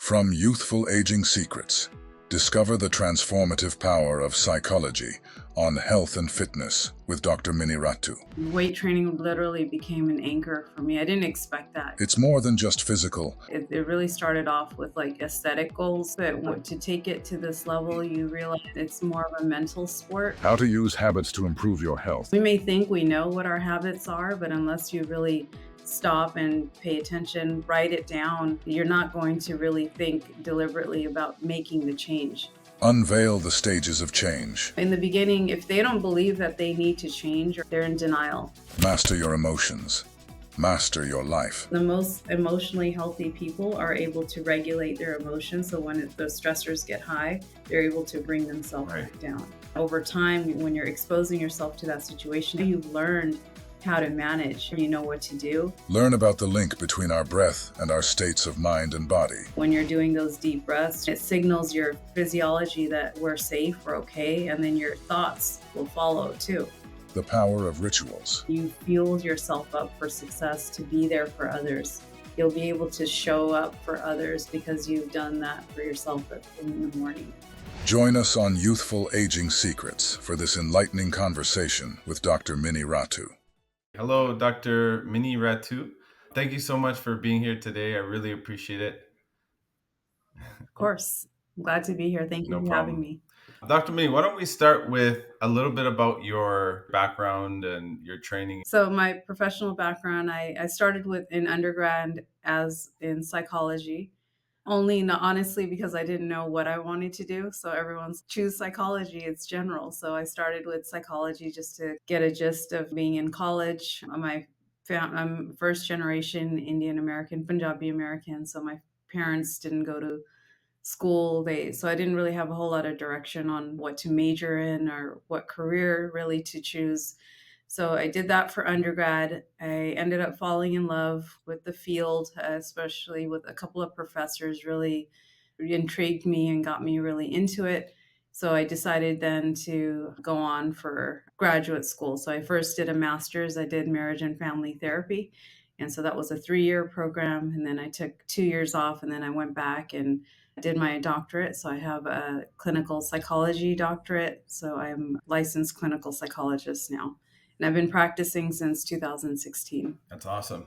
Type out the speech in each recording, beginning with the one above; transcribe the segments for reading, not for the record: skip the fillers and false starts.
From Youthful Aging Secrets, discover the transformative power of psychology on health and fitness with Dr. Mini Ratu. Weight training literally became an anchor for me. I didn't expect that. It's more than just physical. It really started off with like aesthetic goals, but to take it to this level, you realize it's more of a mental sport. How to use habits to improve your health. We may think we know what our habits are, but unless you really stop and pay attention, write it down, you're not going to really think deliberately about making the change. Unveil the stages of change. In the beginning, if they don't believe that they need to change, they're in denial. Master your emotions. Master your life. The most emotionally healthy people are able to regulate their emotions. So when the stressors get high, they're able to bring themselves back down. Over time, when you're exposing yourself to that situation, you've learned how to manage, you know what to do. Learn about the link between our breath and our states of mind and body. When you're doing those deep breaths, it signals your physiology that we're safe, we're okay, and then your thoughts will follow too. The power of rituals. You fuel yourself up for success to be there for others. You'll be able to show up for others because you've done that for yourself in the morning. Join us on Youthful Aging Secrets for this enlightening conversation with Dr. Mini Ratu. Hello, Dr. Mini Ratu. Thank you so much for being here today. I really appreciate it. Of course. I'm glad to be here. Thank you for having me. Dr. Mini, why don't we start with a little bit about your background and your training? So my professional background, I started with in undergrad as in psychology. Only honestly because I didn't know what I wanted to do. So everyone's choose psychology, it's general. So I started with psychology just to get a gist of being in college. I'm first generation Indian American, Punjabi American. So my parents didn't go to school. So I didn't really have a whole lot of direction on what to major in or what career really to choose. So I did that for undergrad. I ended up falling in love with the field, especially with a couple of professors really intrigued me and got me really into it. So I decided then to go on for graduate school. So I first did a master's. I did marriage and family therapy. And so that was a 3-year program. And then I took 2 years off and then I went back and did my doctorate. So I have a clinical psychology doctorate. So I'm a licensed clinical psychologist now. And I've been practicing since 2016. That's awesome.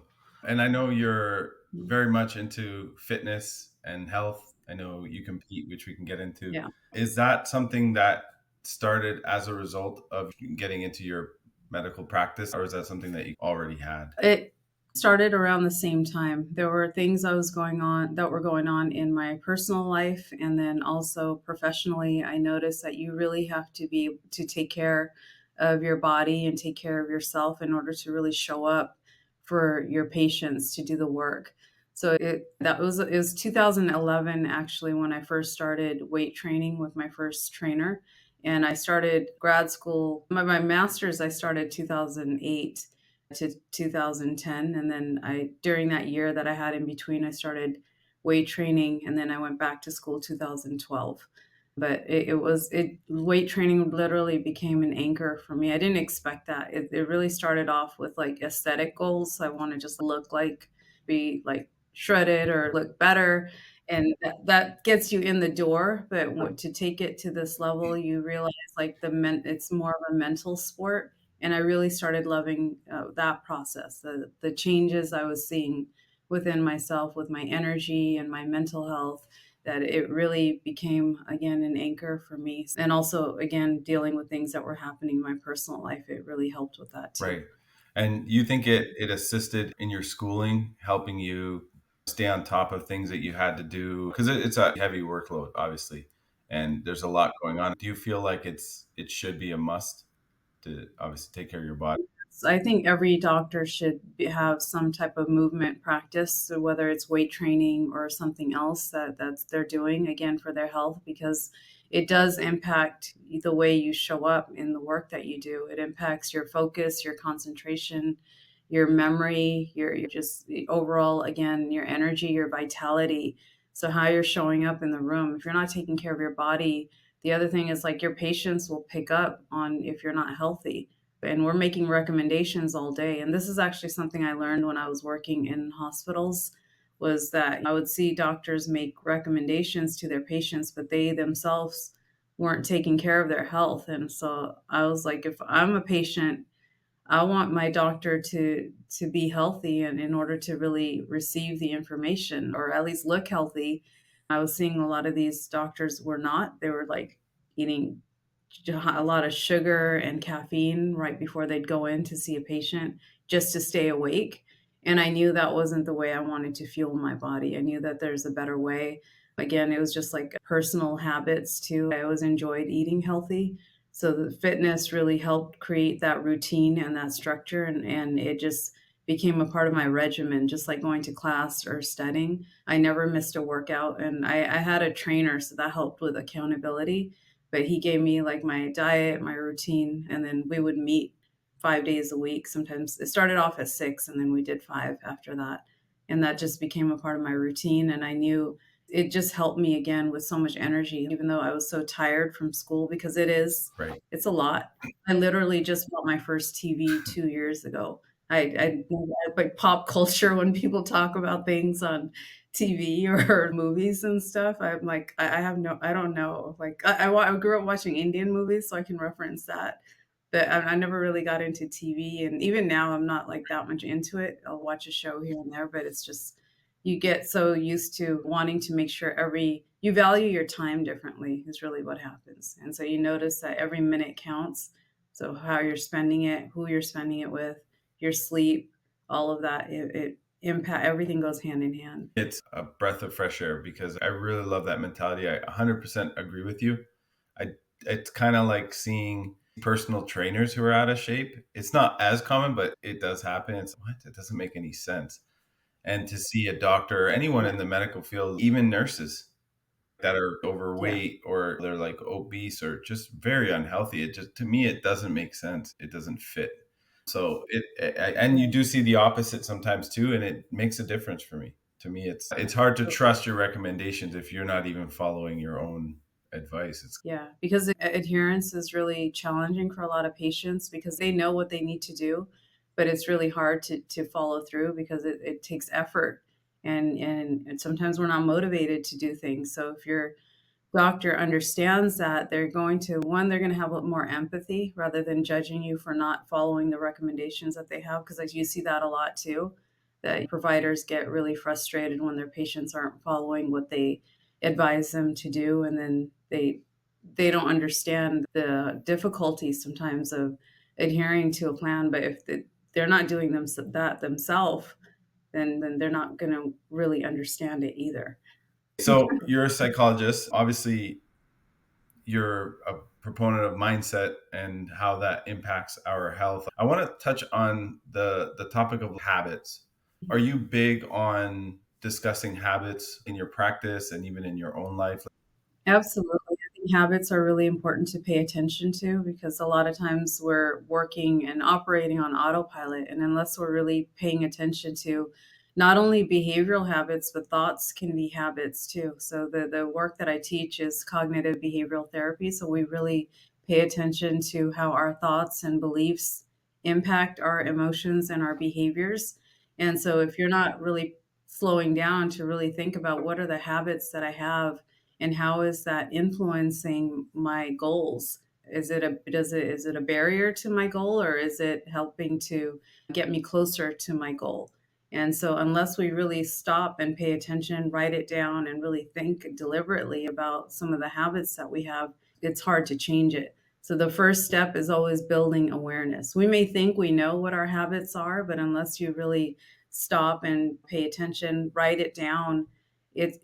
And I know you're very much into fitness and health. I know you compete, which we can get into. Yeah. Is that something that started as a result of getting into your medical practice, or is that something that you already had? It started around the same time. There were things that were going on in my personal life, and then also professionally, I noticed that you really have to be able to take care of your body and take care of yourself in order to really show up for your patients to do the work. So it was 2011 actually when I first started weight training with my first trainer, and I started grad school. My master's I started 2008 to 2010, and then during that year that I had in between, I started weight training, and then I went back to school 2012. But weight training literally became an anchor for me. I didn't expect that. It really started off with like aesthetic goals. I want to just be like shredded or look better. And that gets you in the door. But to take it to this level, you realize like it's more of a mental sport. And I really started loving that process, the changes I was seeing within myself with my energy and my mental health, that it really became, again, an anchor for me. And also, again, dealing with things that were happening in my personal life, it really helped with that too. Right. And you think it assisted in your schooling, helping you stay on top of things that you had to do? Because it's a heavy workload, obviously, and there's a lot going on. Do you feel like it should be a must to obviously take care of your body? I think every doctor should have some type of movement practice, so whether it's weight training or something else that's they're doing, again, for their health, because it does impact the way you show up in the work that you do. It impacts your focus, your concentration, your memory, your just overall, again, your energy, your vitality. So how you're showing up in the room. If you're not taking care of your body, the other thing is like your patients will pick up on if you're not healthy. And we're making recommendations all day. And this is actually something I learned when I was working in hospitals. was that I would see doctors make recommendations to their patients, but they themselves weren't taking care of their health. And so I was like, if I'm a patient, I want my doctor to be healthy and in order to really receive the information or at least look healthy. I was seeing a lot of these doctors were not. They were like eating a lot of sugar and caffeine right before they'd go in to see a patient just to stay awake. And I knew that wasn't the way I wanted to fuel my body. I knew that there's a better way. Again, it was just like personal habits too. I always enjoyed eating healthy. So the fitness really helped create that routine and that structure. And it just became a part of my regimen, just like going to class or studying. I never missed a workout. And I had a trainer, so that helped with accountability, but he gave me like my diet, my routine, and then we would meet 5 days a week. Sometimes it started off at 6, and then we did 5 after that. And that just became a part of my routine. And I knew it just helped me again with so much energy, even though I was so tired from school because Right. it's a lot. I literally just bought my first TV 2 years ago. I like pop culture when people talk about things on TV or movies and stuff. I'm like, I have no, I don't know. Like, I grew up watching Indian movies, so I can reference that. But I never really got into TV. And even now, I'm not like that much into it. I'll watch a show here and there, but it's just, you get so used to wanting to make sure you value your time differently, is really what happens. And so you notice that every minute counts. So how you're spending it, who you're spending it with, your sleep, all of that, it impact, everything goes hand in hand. It's a breath of fresh air because I really love that mentality. I 100% agree with you. I It's kind of like seeing personal trainers who are out of shape. It's not as common, but it does happen. It's what? It doesn't make any sense. And to see a doctor or anyone in the medical field, even nurses that are Yeah. overweight or they're like obese or just very unhealthy, it just, to me, it doesn't make sense. It doesn't fit. So and you do see the opposite sometimes too, and it makes a difference for me. To me, it's hard to trust your recommendations if you're not even following your own advice. It's Yeah, because adherence is really challenging for a lot of patients because they know what they need to do, but it's really hard to follow through because it takes effort and sometimes we're not motivated to do things. So if your doctor understands that, they're going to, one, they're going to have a little more empathy rather than judging you for not following the recommendations that they have. Because you see that a lot too, that providers get really frustrated when their patients aren't following what they advise them to do, and then they don't understand the difficulties sometimes of adhering to a plan. But if they're not doing that themselves, then they're not going to really understand it either. so you're a psychologist. Obviously, you're a proponent of mindset and how that impacts our health. I want to touch on the topic of habits. Are you big on discussing habits in your practice and even in your own life? Absolutely. I think habits are really important to pay attention to because a lot of times we're working and operating on autopilot. And unless we're really paying attention to not only behavioral habits, but thoughts can be habits too. So the work that I teach is cognitive behavioral therapy. So we really pay attention to how our thoughts and beliefs impact our emotions and our behaviors. And so if you're not really slowing down to really think about what are the habits that I have and how is that influencing my goals? Is it a barrier to my goal, or is it helping to get me closer to my goal? And so unless we really stop and pay attention, write it down and really think deliberately about some of the habits that we have, it's hard to change it. So the first step is always building awareness. We may think we know what our habits are, but unless you really stop and pay attention, write it down,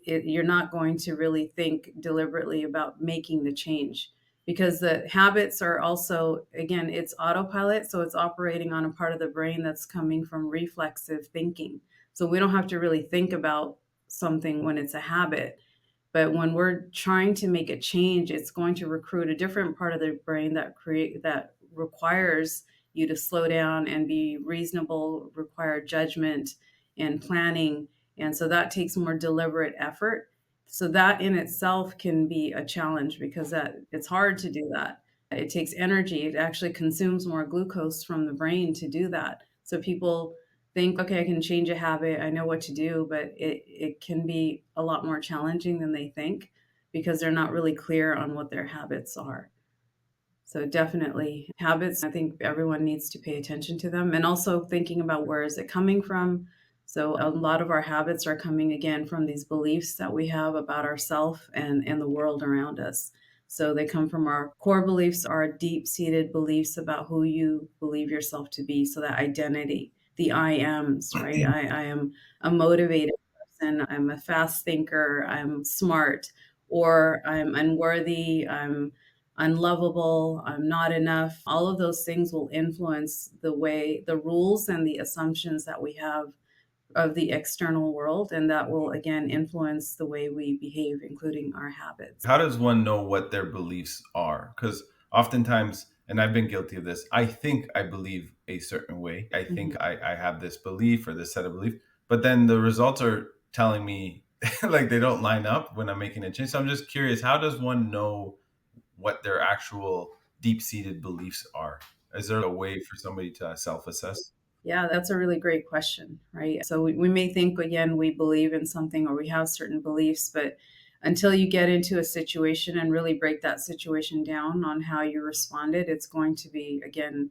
you're not going to really think deliberately about making the change because the habits are also, again, it's autopilot, so it's operating on a part of the brain that's coming from reflexive thinking. So we don't have to really think about something when it's a habit, but when we're trying to make a change, it's going to recruit a different part of the brain that requires you to slow down and be reasonable, require judgment and planning. And so that takes more deliberate effort. So that in itself can be a challenge because that it's hard to do that. It takes energy. It actually consumes more glucose from the brain to do that. So people think, okay, I can change a habit, I know what to do, but it can be a lot more challenging than they think because they're not really clear on what their habits are. So definitely habits, I think everyone needs to pay attention to them and also thinking about where is it coming from. So a lot of our habits are coming again from these beliefs that we have about ourselves and the world around us. So they come from our core beliefs, our deep-seated beliefs about who you believe yourself to be. So that identity, the I ams, right? I am a motivated person, I'm a fast thinker, I'm smart, or I'm unworthy, I'm unlovable, I'm not enough. All of those things will influence the way, the rules and the assumptions that we have of the external world. And that will again influence the way we behave, including our habits. How does one know what their beliefs are? Because oftentimes, and I've been guilty of this, I think I believe a certain way. I think Mhm. I have this belief or this set of belief, but then the results are telling me like they don't line up when I'm making a change. So I'm just curious, how does one know what their actual deep seated beliefs are? Is there a way for somebody to self assess? Yeah, that's a really great question, right? So we may think, again, we believe in something or we have certain beliefs, but until you get into a situation and really break that situation down on how you responded, it's going to be, again,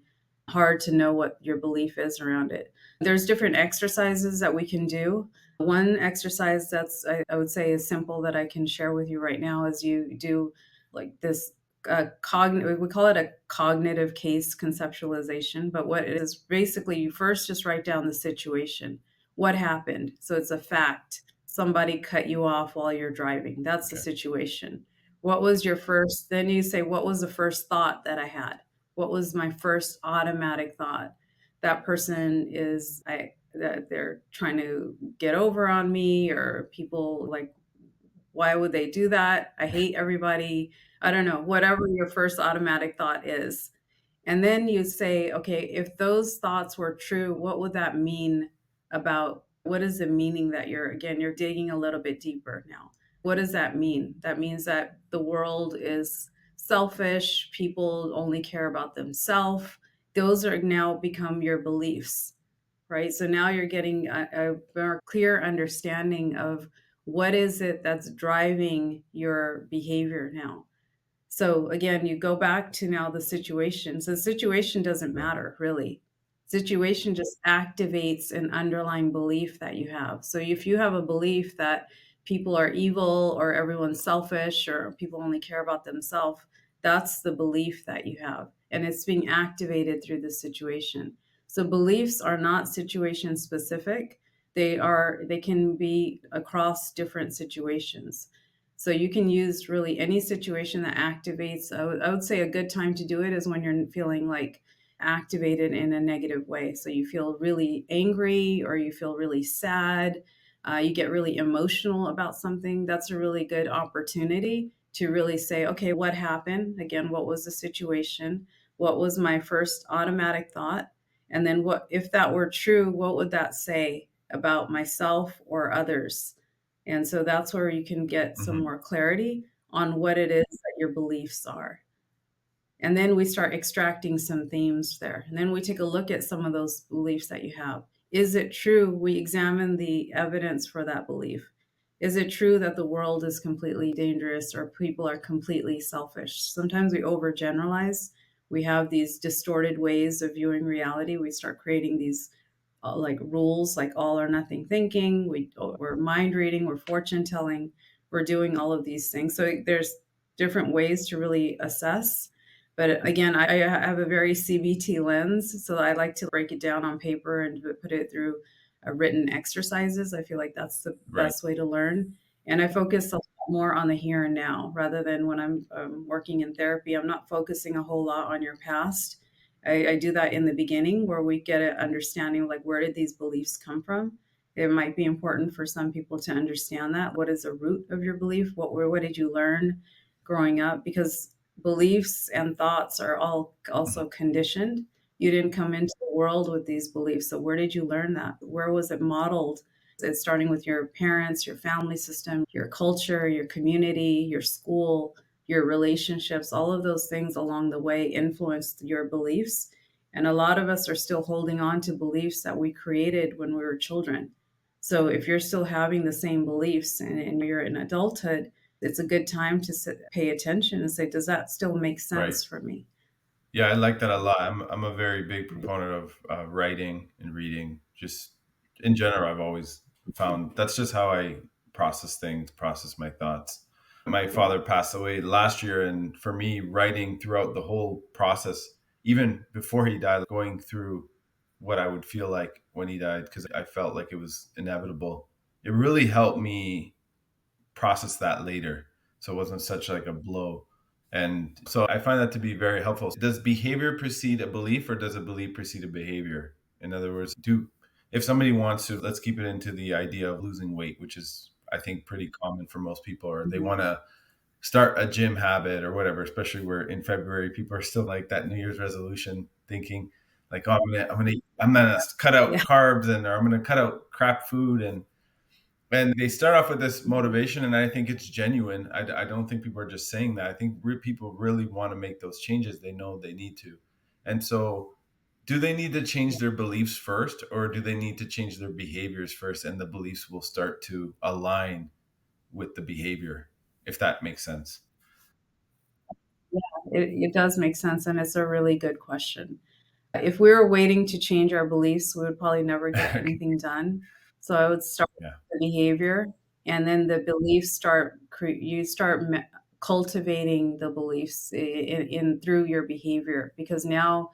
hard to know what your belief is around it. There's different exercises that we can do. One exercise that's, I would say, is simple that I can share with you right now is you do like this we call it a cognitive case conceptualization, but what it is basically, you first just write down the situation. What happened? So it's a fact. Somebody cut you off while you're driving. That's the Okay. situation. What was your first? Then you say, what was the first thought that I had? What was my first automatic thought? That person is, that they're trying to get over on me, or people like, why would they do that? I hate everybody. I don't know, whatever your first automatic thought is. And then you say, okay, if those thoughts were true, what would that mean about what is the meaning that you're digging a little bit deeper now. What does that mean? That means that the world is selfish, people only care about themselves. Those are now become your beliefs, right? So now you're getting a more clear understanding of what is it that's driving your behavior now. So again, you go back to now the situation. So the situation doesn't Right. matter really. Situation just activates an underlying belief that you have. So if you have a belief that people are evil or everyone's selfish or people only care about themselves, that's the belief that you have. And it's being activated through the situation. So beliefs are not situation specific. They can be across different situations. So you can use really any situation that activates. I would say a good time to do it is when you're feeling like activated in a negative way. So you feel really angry or you feel really sad, you get really emotional about something. That's a really good opportunity to really say, okay, what happened? Again, what was the situation? What was my first automatic thought? And then what if that were true, what would that say about myself or others? And so that's where you can get some Hmm. more clarity on what it is that your beliefs are. And then we start extracting some themes there. And then we take a look at some of those beliefs that you have. Is it true? We examine the evidence for that belief. Is it true that the world is completely dangerous or people are completely selfish? Sometimes we overgeneralize. We have these distorted ways of viewing reality. We start creating these like rules, like all or nothing thinking. We're mind reading. We're fortune telling. We're doing all of these things. So there's different ways to really assess. But again, I have a very CBT lens, so I like to break it down on paper and put it through written exercises. I feel like that's the Right. best way to learn. And I focus a lot more on the here and now rather than when I'm working in therapy. I'm not focusing a whole lot on your past. I do that in the beginning where we get an understanding of like where did these beliefs come from. It might be important for some people to understand that. What is the root of your belief? What did you learn growing up? Because beliefs and thoughts are all Mhm. also conditioned. You didn't come into the world with these beliefs. So where did you learn that? Where was it modeled? It's starting with your parents, your family system, your culture, your community, your school, your relationships, all of those things along the way influenced your beliefs. And a lot of us are still holding on to beliefs that we created when we were children. So if you're still having the same beliefs and you're in adulthood, it's a good time to pay attention and say, does that still make Right. sense for me? Yeah, I like that a lot. I'm a very big proponent of writing and reading. Just in general, I've always found that's just how I process things, process my thoughts. My Yeah. father passed away last year, and for me, writing throughout the whole process, even before he died, going through what I would feel like when he died, because I felt like it was inevitable. It really helped me process that later. So it wasn't such like a blow. And so I find that to be very helpful. Does behavior precede a belief or does a belief precede a behavior? In other words, if somebody wants to, let's keep it into the idea of losing weight, which is I think pretty common for most people, or they Mhm. want to start a gym habit or whatever, especially where in February people are still like that New Year's resolution thinking like, oh, I'm gonna cut out Yeah. carbs or I'm gonna cut out crap food and they start off with this motivation, and I think it's genuine. I don't think people are just saying that. I think people really want to make those changes. They know they need to. And so, do they need to change their beliefs first, or do they need to change their behaviors first? And the beliefs will start to align with the behavior, if that makes sense. It does make sense, and it's a really good question. If we were waiting to change our beliefs, we would probably never get anything done. So I would start Yeah. with the behavior, and then the beliefs you start cultivating the beliefs in through your behavior, because now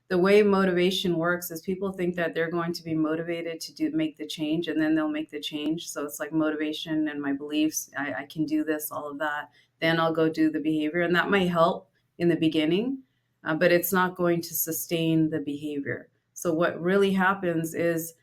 the way motivation works is people think that they're going to be motivated to make the change, and then they'll make the change. So it's like motivation and my beliefs, I can do this, all of that. Then I'll go do the behavior, and that might help in the beginning, but it's not going to sustain the behavior. So what really happens is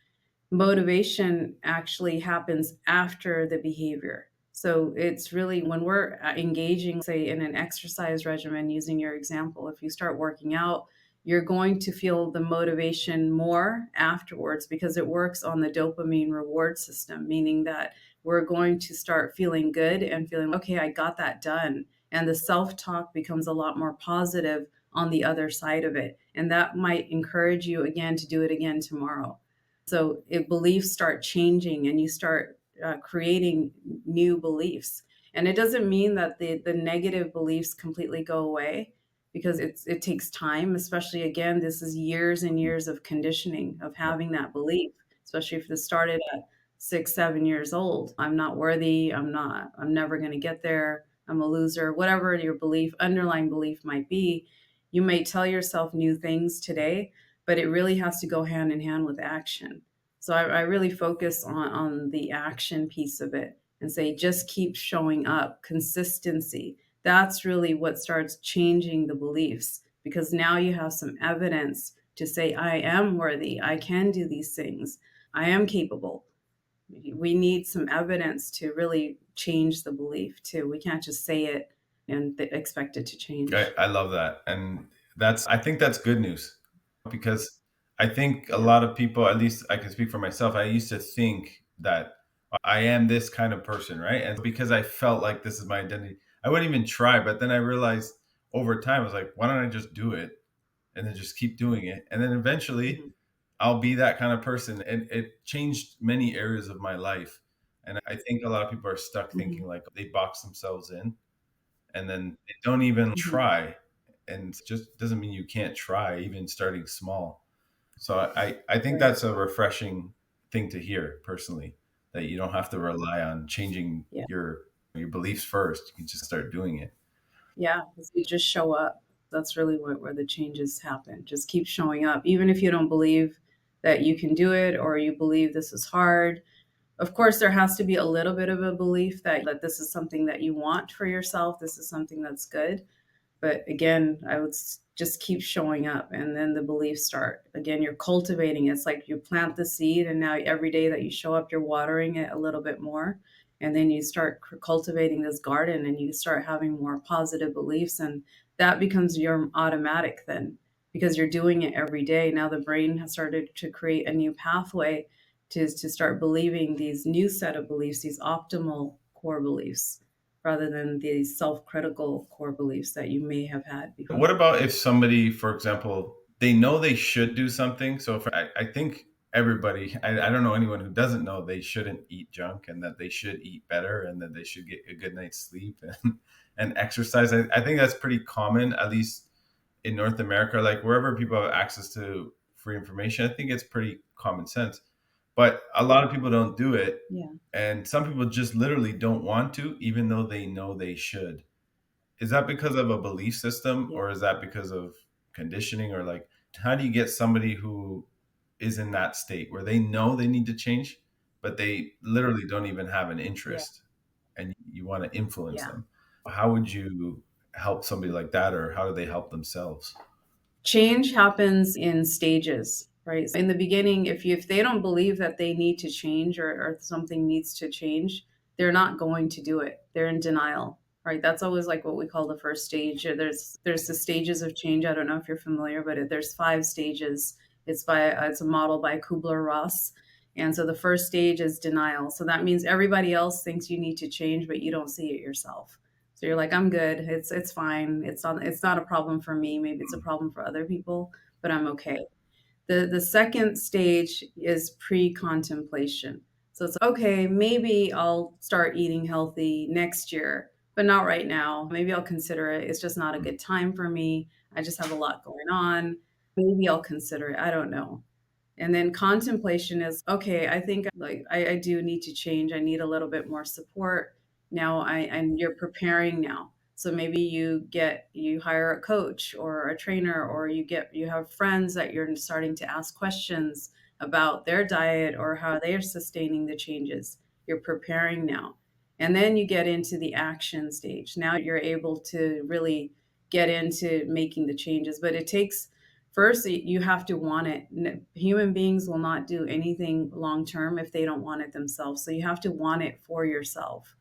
motivation actually happens after the behavior. So it's really when we're engaging, say, in an exercise regimen, using your example, if you start working out, you're going to feel the motivation more afterwards because it works on the dopamine reward system, meaning that we're going to start feeling good and feeling, okay, I got that done. And the self talk becomes a lot more positive on the other side of it. And that might encourage you again to do it again tomorrow. So if beliefs start changing and you start creating new beliefs, and it doesn't mean that the negative beliefs completely go away because it takes time, especially again, this is years and years of conditioning of having that belief, especially if it started at 6, 7 years old. I'm not worthy. I'm never going to get there. I'm a loser, whatever your belief, underlying belief might be. You may tell yourself new things today, but it really has to go hand in hand with action. So I really focus on the action piece of it and say, just keep showing up, consistency. That's really what starts changing the beliefs because now you have some evidence to say, I am worthy. I can do these things. I am capable. We need some evidence to really change the belief too. We can't just say it and expect it to change. I love that. And I think that's good news because I think a Yeah. lot of people, at least I can speak for myself, I used to think that I am this kind of person, right? And because I felt like this is my identity, I wouldn't even try. But then I realized over time, I was like, why don't I just do it and then just keep doing it? And then eventually Mhm. I'll be that kind of person. And it changed many areas of my life. And I think a lot of people are stuck thinking Mhm. like they box themselves in and then they don't even Mhm. try. And just doesn't mean you can't try, even starting small. So I think Right. that's a refreshing thing to hear personally, that you don't have to rely on changing Yeah. your beliefs first. You can just start doing it. Yeah, 'cause you just show up. That's really where the changes happen. Just keep showing up, even if you don't believe that you can do it or you believe this is hard. Of course, there has to be a little bit of a belief that this is something that you want for yourself. This is something that's good. But again, I would just keep showing up and then the beliefs start. Again, you're cultivating it. It's like you plant the seed and now every day that you show up, you're watering it a little bit more. And then you start cultivating this garden and you start having more positive beliefs. And that becomes your automatic then because you're doing it every day. Now the brain has started to create a new pathway to start believing these new set of beliefs, these optimal core beliefs rather than these self-critical core beliefs that you may have had What before. about if somebody, for example, they know they should do something. So if I think everybody, I don't know anyone who doesn't know they shouldn't eat junk, and that they should eat better, and that they should get a good night's sleep and exercise. I think that's pretty common, at least in North America, like wherever people have access to free information. I think it's pretty common sense. But a lot of people don't do it. Yeah. And some people just literally don't want to, even though they know they should. Is that because of a belief system, Yeah. or is that because of conditioning, or like how do you get somebody who is in that state where they know they need to change, but they literally don't even have an Yeah. interest, and you want to influence Yeah. them? How would you help somebody like that, or how do they help themselves? Change happens in stages, right? In the beginning, if they don't believe that they need to change, or something needs to change, they're not going to do it. They're in denial, right? That's always like what we call the first stage. There's the stages of change. I don't know if you're familiar, but there's 5 stages. It's a model by Kubler-Ross. And so the first stage is denial. So that means everybody else thinks you need to change, but you don't see it yourself. So you're like, I'm good. It's fine. It's not a problem for me. Maybe it's a problem for other people, but I'm okay. The second stage is pre-contemplation. So it's okay, maybe I'll start eating healthy next year, but not right now. Maybe I'll consider it. It's just not a good time for me. I just have a lot going on. Maybe I'll consider it. I don't know. And then contemplation is okay, I think like I do need to change. I need a little bit more support. Now and you're preparing now. So maybe you hire a coach or a trainer, or you have friends that you're starting to ask questions about their diet or how they are sustaining the changes. You're preparing now. And then you get into the action stage. Now you're able to really get into making the changes, but it takes first you have to want it. Human beings will not do anything long term if they don't want it themselves. So you have to want it for yourself.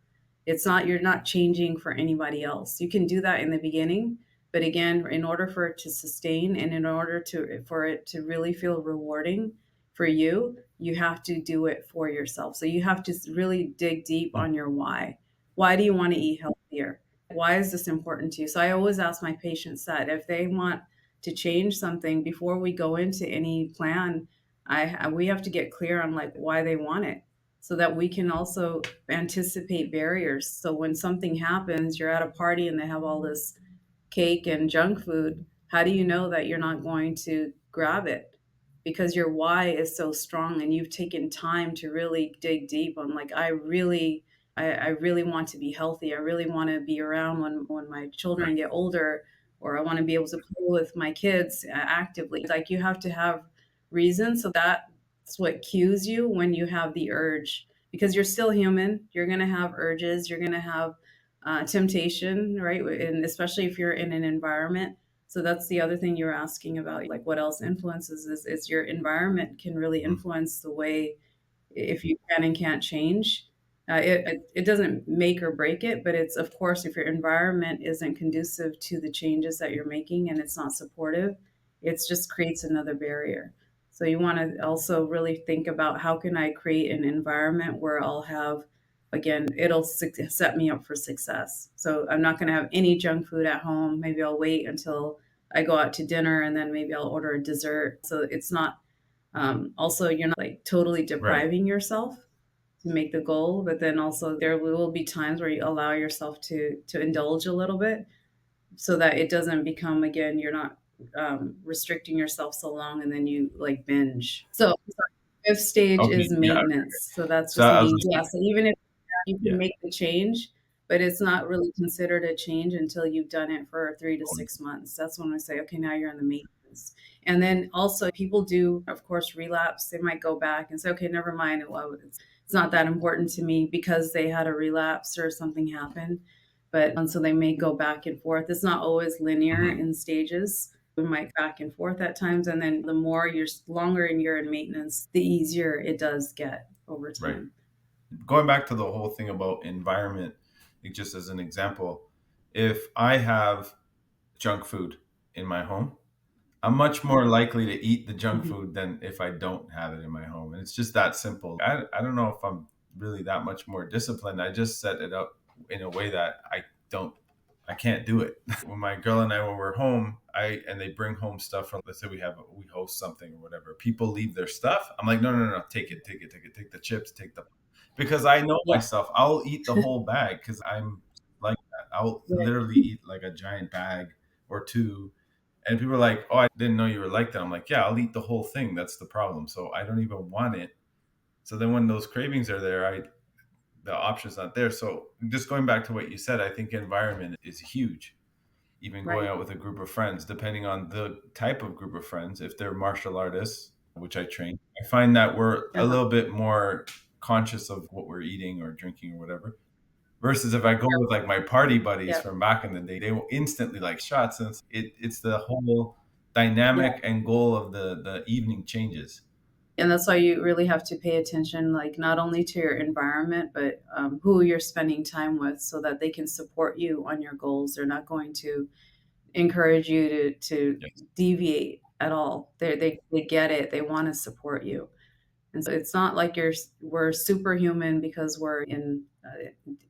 You're not changing for anybody else. You can do that in the beginning, but again, in order for it to sustain and in order for it to really feel rewarding for you, you have to do it for yourself. So you have to really dig deep on your why. Why do you want to eat healthier? Why is this important to you? So I always ask my patients that if they want to change something before we go into any plan, we have to get clear on like why they want it, so that we can also anticipate barriers. So when something happens, you're at a party and they have all this cake and junk food, how do you know that you're not going to grab it? Because your why is so strong and you've taken time to really dig deep on like I really want to be healthy. I really want to be around when my children Right. get older, or I want to be able to play with my kids actively. Like you have to have reason. So that's what cues you when you have the urge, because you're still human. You're going to have urges. You're going to have temptation, right? And especially if you're in an environment. So that's the other thing you're asking about, like what else influences is your environment can really Mm. influence the way if you can and can't change. It doesn't make or break it, but it's of course if your environment isn't conducive to the changes that you're making and it's not supportive, it just creates another barrier. So you want to also really think about how can I create an environment where I'll have, again, it'll set me up for success. So I'm not going to have any junk food at home. Maybe I'll wait until I go out to dinner and then maybe I'll order a dessert. So it's not also, you're not like totally Right. depriving yourself to make the goal, but then also there will be times where you allow yourself to indulge a little bit, so that it doesn't become again you're not restricting yourself so long and then you like binge. So fifth stage Okay. is Yeah. Okay. maintenance. So that's So just I was means, just, yeah. So even if you can yeah. make the change, but it's not really considered a change until you've done it for 3 to 6 months. That's when I say, okay, now you're in the maintenance. And then also people do, of course, relapse. They might go back and say, okay, never mind. Well, it's not that important to me because they had a relapse or something happened. But and so they may go back and forth. It's not always linear Mhm. in stages. We might back and forth at times, and then the more you're longer and you're in maintenance, the easier it does get over Right. time. Going back to the whole thing about environment, like just as an example, if I have junk food in my home, I'm much more likely to eat the junk Mhm. food than if I don't have it in my home. And it's just that simple. I don't know if I'm really that much more disciplined. I just set it up in a way that I don't I can't do it. When my girl and I, when we're home, and they bring home stuff from, let's say we host something or whatever. People leave their stuff. I'm like, no, no, no, no, take it, take it, take it, take the chips, take the, because I know Yeah. myself. I'll eat the whole bag because I'm like that. I'll literally eat like a giant bag or two. And people are like, oh, I didn't know you were like that. I'm like, yeah, I'll eat the whole thing. That's the problem. So I don't even want it. So then when those cravings are there, the option's not there. So just going back to what you said, I think environment is huge. Even going Right. out with a group of friends, depending on the type of group of friends, if they're martial artists, which I train, I find that we're a Uh-huh. little bit more conscious of what we're eating or drinking or whatever. Versus if I go with like my party buddies Yeah. from back in the day, they will instantly like shots, and it's the whole Yeah. dynamic and goal of the evening changes. And that's why you really have to pay attention, like not only to your environment, but who you're spending time with so that they can support you on your goals. They're not going to encourage you to Yes. deviate at all. They get it. They want to support you. And so it's not like we're superhuman because we're in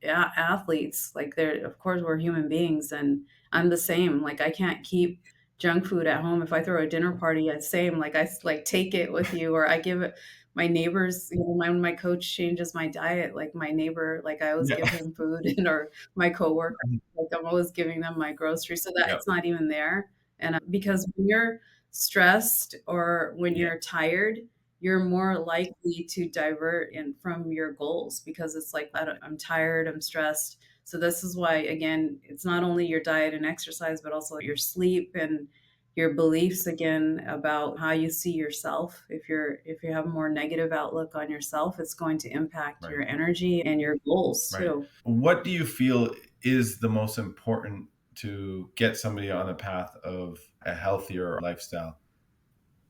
athletes. Like they're, of course, we're human beings, and I'm the same. Like I can't keep junk food at home. If I throw a dinner party, it's same. Like like take it with you, or I give it. My neighbors, when my coach changes my diet, like my neighbor, like I always Yeah. give him food, and or my coworker, like I'm always giving them my groceries, so that Yeah. it's not even there. And because when you're stressed or when Yeah. you're tired, you're more likely to divert in from your goals because it's like I'm tired, I'm stressed. So this is why again, it's not only your diet and exercise, but also your sleep and your beliefs again about how you see yourself. If you have a more negative outlook on yourself, it's going to impact Right. your energy and your goals Right. too. What do you feel is the most important to get somebody on a path of a healthier lifestyle?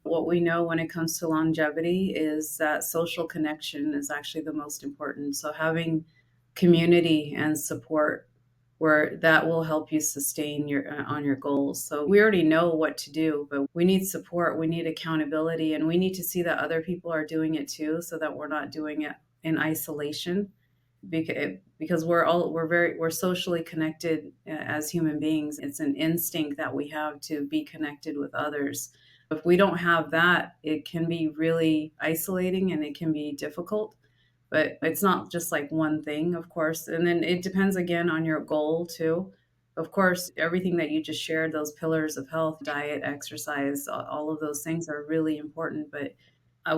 What we know when it comes to longevity is that social connection is actually the most important. So having community and support where that will help you sustain your on your goals. So we already know what to do, but we need support, we need accountability, and we need to see that other people are doing it too so that we're not doing it in isolation because we're socially connected as human beings. It's an instinct that we have to be connected with others. If we don't have that, it can be really isolating and it can be difficult. But it's not just like one thing, of course. And then it depends again on your goal too. Of course, everything that you just shared, those pillars of health, diet, exercise, all of those things are really important. But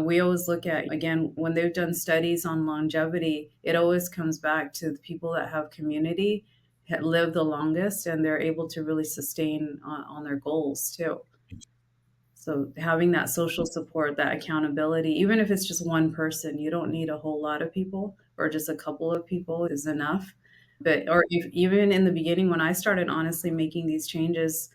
we always look at, again, when they've done studies on longevity, it always comes back to the people that have community live the longest and they're able to really sustain on their goals too. So having that social support, that accountability, even if it's just one person, you don't need a whole lot of people or just a couple of people is enough. But or if even in the beginning when I started honestly making these changes,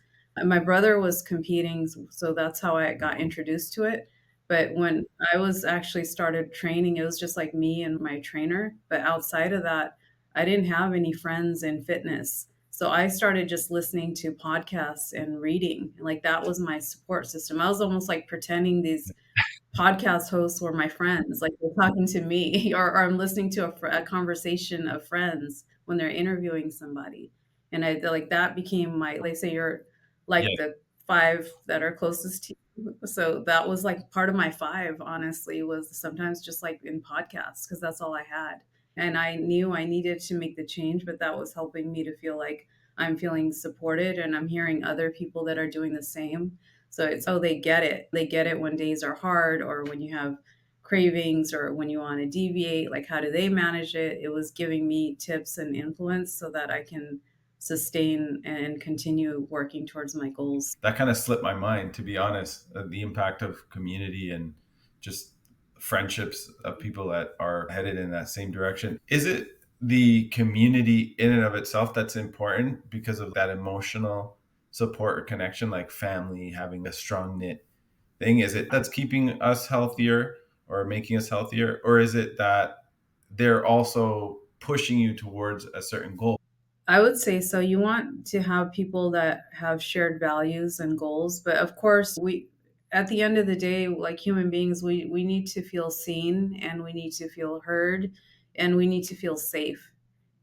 my brother was competing, so that's how I got introduced to it. But when I was actually started training, it was just like me and my trainer. But outside of that, I didn't have any friends in fitness. So I started just listening to podcasts and reading. Like that was my support system. I was almost like pretending these podcast hosts were my friends, like they're talking to me, or I'm listening to a conversation of friends when they're interviewing somebody. And I like that became my, they say you're like Yeah. the five that are closest to you. So that was like part of my five, honestly, was sometimes just like in podcasts, because that's all I had. And I knew I needed to make the change, but that was helping me to feel like I'm feeling supported and I'm hearing other people that are doing the same. So it's, oh, they get it. They get it when days are hard or when you have cravings or when you want to deviate. Like, how do they manage it? It was giving me tips and influence so that I can sustain and continue working towards my goals. That kind of slipped my mind, to be honest. The impact of community and just friendships of people that are headed in that same direction. Is it the community in and of itself that's important because of that emotional support or connection, like family, having a strong knit thing? Is it that's keeping us healthier or making us healthier? Or is it that they're also pushing you towards a certain goal? I would say so. You want to have people that have shared values and goals, but of course, at the end of the day, like human beings, we need to feel seen and we need to feel heard and we need to feel safe.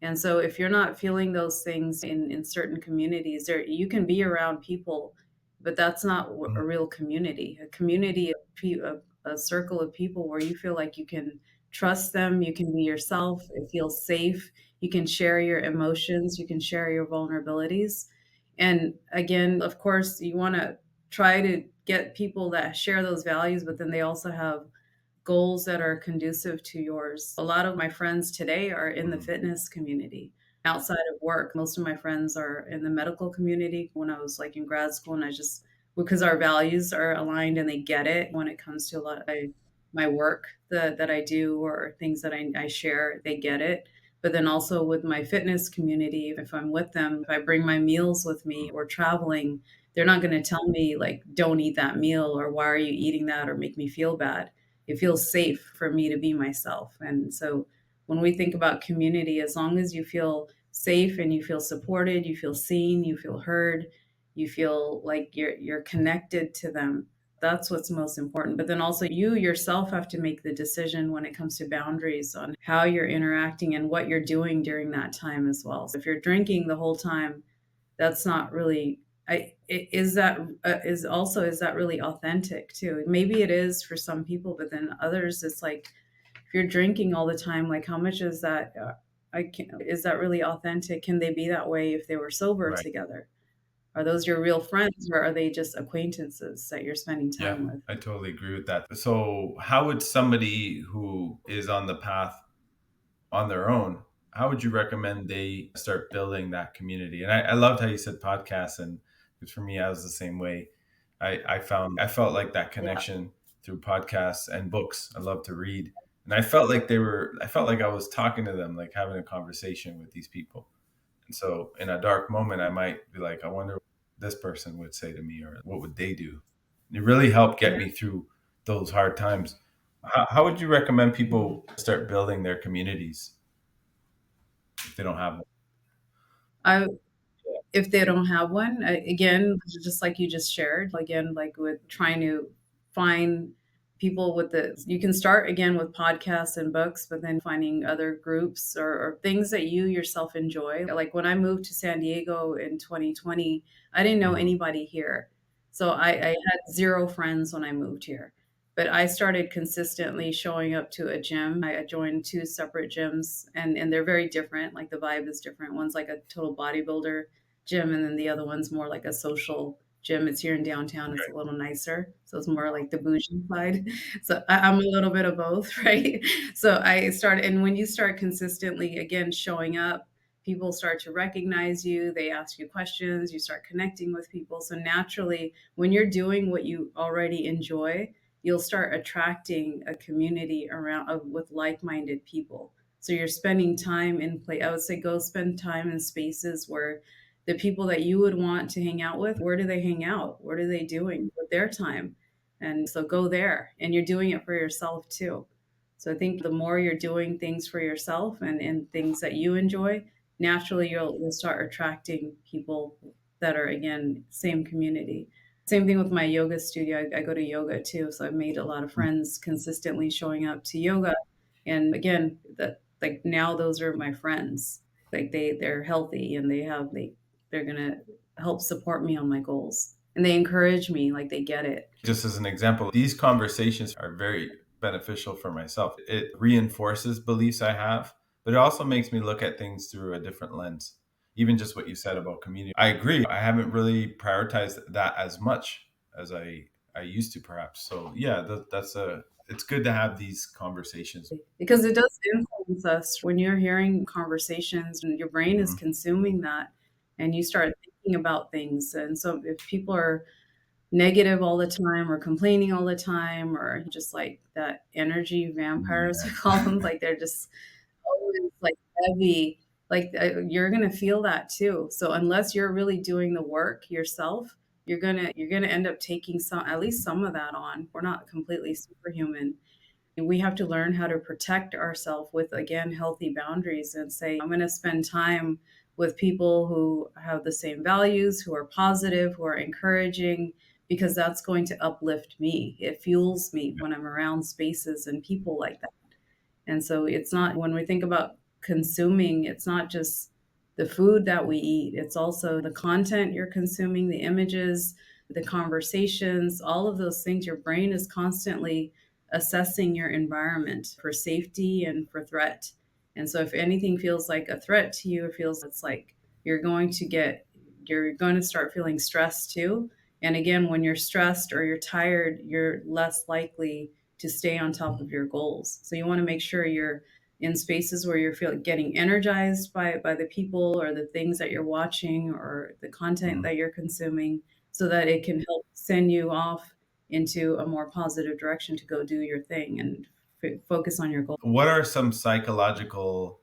And so if you're not feeling those things in certain communities, there you can be around people, but that's not Mhm. a real community. A community, a circle of people where you feel like you can trust them, you can be yourself, it feels safe, you can share your emotions, you can share your vulnerabilities. And again, of course, you want to try to get people that share those values, but then they also have goals that are conducive to yours. A lot of my friends today are in the Mhm. fitness community outside of work. Most of my friends are in the medical community. When I was like in grad school, and I just because our values are aligned and they get it when it comes to a lot of my work that I do or things that I share, they get it. But then also with my fitness community, if I'm with them, if I bring my meals with me or traveling, they're not going to tell me like, don't eat that meal or why are you eating that or make me feel bad. It feels safe for me to be myself. And so when we think about community, as long as you feel safe and you feel supported, you feel seen, you feel heard, you feel like you're connected to them, that's what's most important. But then also you yourself have to make the decision when it comes to boundaries on how you're interacting and what you're doing during that time as well. So if you're drinking the whole time, that's not really is that is that really authentic too? Maybe it is for some people, but then others it's like if you're drinking all the time, like how much is that I can is that really authentic? Can they be that way if they were sober Right. together? Are those your real friends or are they just acquaintances that you're spending Yeah, time with? I totally agree with that. So, how would somebody who is on the path on their own, how would you recommend they start building that community? And I loved how you said podcasts, and because for me, I was the same way. I felt like that Yeah. connection through podcasts and books. I love to read, and I felt like I felt like I was talking to them, like having a conversation with these people. And so, in a dark moment, I might be like, I wonder what this person would say to me, or what would they do? It really helped get Yeah. me through those hard times. How would you recommend Mhm. people start building their communities if they don't have one? I if they don't have one, again, just like you just shared, again, like with trying to find people with the, you can start again with podcasts and books, but then finding other groups or things that you yourself enjoy. Like when I moved to San Diego in 2020, I didn't know Mhm. anybody here. So I had zero friends when I moved here. But I started consistently showing up to a gym. I joined two separate gyms and they're very different. Like the vibe is different. One's like a total bodybuilder gym, and then the other one's more like a social gym. It's here in downtown. It's a little nicer, so it's more like the bougie side. So I'm a little bit of both, right? So I started, and when you start consistently again showing up, people start to recognize you. They ask you questions. You start connecting with people. So naturally, when you're doing what you already enjoy, you'll start attracting a community around with like-minded people. So you're spending time in play. I would say go spend time in spaces where the people that you would want to hang out with, where do they hang out? What are they doing with their time? And so go there and you're doing it for yourself too. So I think the more you're doing things for yourself and things that you enjoy, naturally you'll start attracting people that are again same community. Same thing with my yoga studio. I go to yoga too, so I've made a lot of friends consistently showing up to yoga. And again, that like now those are my friends. Like they're healthy and they're gonna help support me on my goals. And they encourage me, like they get it. Just as an example, these conversations are very beneficial for myself. It reinforces beliefs I have, but it also makes me look at things through a different lens. Even just what you said about community. I agree. I haven't really prioritized that as much as I used to perhaps. So yeah, that's a it's good to have these conversations. Because it does influence us when you're hearing conversations and your brain is Mhm. consuming that and you start thinking about things. And so if people are negative all the time or complaining all the time or just like that energy vampires we call them, like they're just always like heavy, like you're gonna feel that too. So unless you're really doing the work yourself, you're gonna end up taking some at least some of that on. We're not completely superhuman. And we have to learn how to protect ourselves with again healthy boundaries and say I'm going to spend time with people who have the same values, who are positive, who are encouraging, because that's going to uplift me. It fuels me when I'm around spaces and people like that. And so it's not when we think about consuming. It's not just the food that we eat, it's also the content you're consuming, the images, the conversations, all of those things. Your brain is constantly assessing your environment for safety and for threat. And so if anything feels like a threat to you, it feels it's like you're going to get you're going to start feeling stressed too. And again, when you're stressed or you're tired, you're less likely to stay on top of your goals. So you want to make sure you're in spaces where you're feeling getting energized by the people or the things that you're watching or the content that you're consuming, so that it can help send you off into a more positive direction to go do your thing and focus on your goal. What are some psychological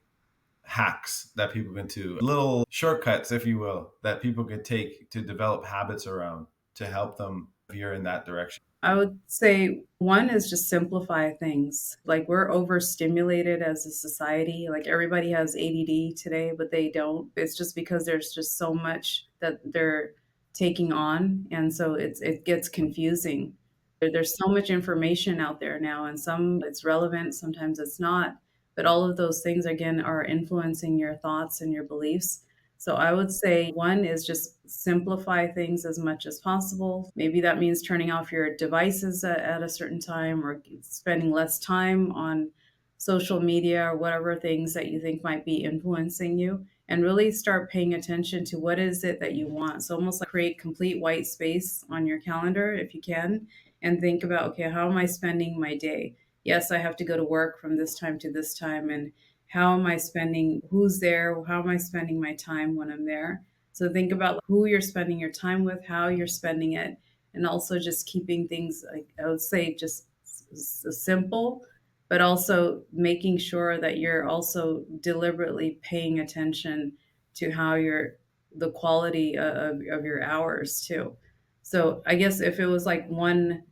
hacks that people can do, little shortcuts, if you will, that people could take to develop habits around to help them veer in that direction? I would say one is just simplify things. Like we're overstimulated as a society. Like everybody has ADD today, but they don't. It's just because there's just so much that they're taking on, and so it gets confusing. There's so much information out there now, and some it's relevant, sometimes it's not. But all of those things again are influencing your thoughts and your beliefs. So I would say one is just simplify things as much as possible. Maybe that means turning off your devices at a certain time or spending less time on social media or whatever things that you think might be influencing you, and really start paying attention to what is it that you want. So almost like create complete white space on your calendar if you can, and think about, okay, how am I spending my day? Yes, I have to go to work from this time to this time, and how am I spending, who's there, how am I spending my time when I'm there? So think about who you're spending your time with, how you're spending it, and also just keeping things, like I would say, just simple, but also making sure that you're also deliberately paying attention to how you're the quality of your hours too. So I guess if it was like one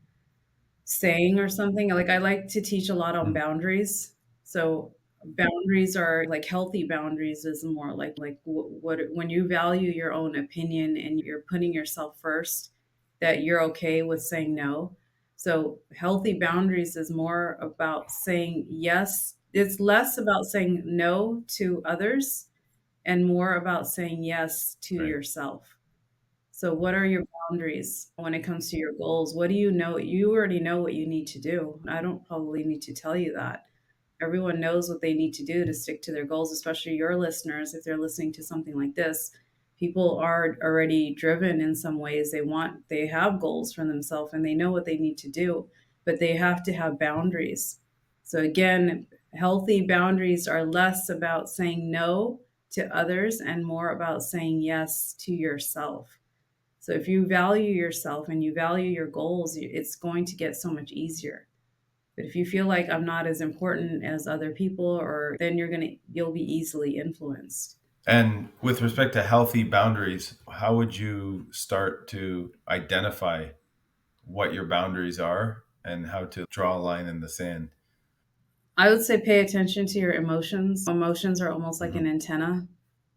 saying or something. Like I like to teach a lot on boundaries. So boundaries are like healthy boundaries is more like what when you value your own opinion and you're putting yourself first, that you're okay with saying no. So healthy boundaries is more about saying yes. It's less about saying no to others and more about saying yes to Right. yourself. So, what are your boundaries when it comes to your goals? What do you know? You already know what you need to do. I don't probably need to tell you that. Everyone knows what they need to do to stick to their goals, especially your listeners. If they're listening to something like this, people are already driven in some ways. They have goals for themselves and they know what they need to do, but they have to have boundaries. So, again, healthy boundaries are less about saying no to others and more about saying yes to yourself. So if you value yourself and you value your goals, it's going to get so much easier. But if you feel like I'm not as important as other people, or then you'll be easily influenced. And with respect to healthy boundaries, how would you start to identify what your boundaries are and how to draw a line in the sand? I would say pay attention to your emotions. Emotions are almost like an Mhm. antenna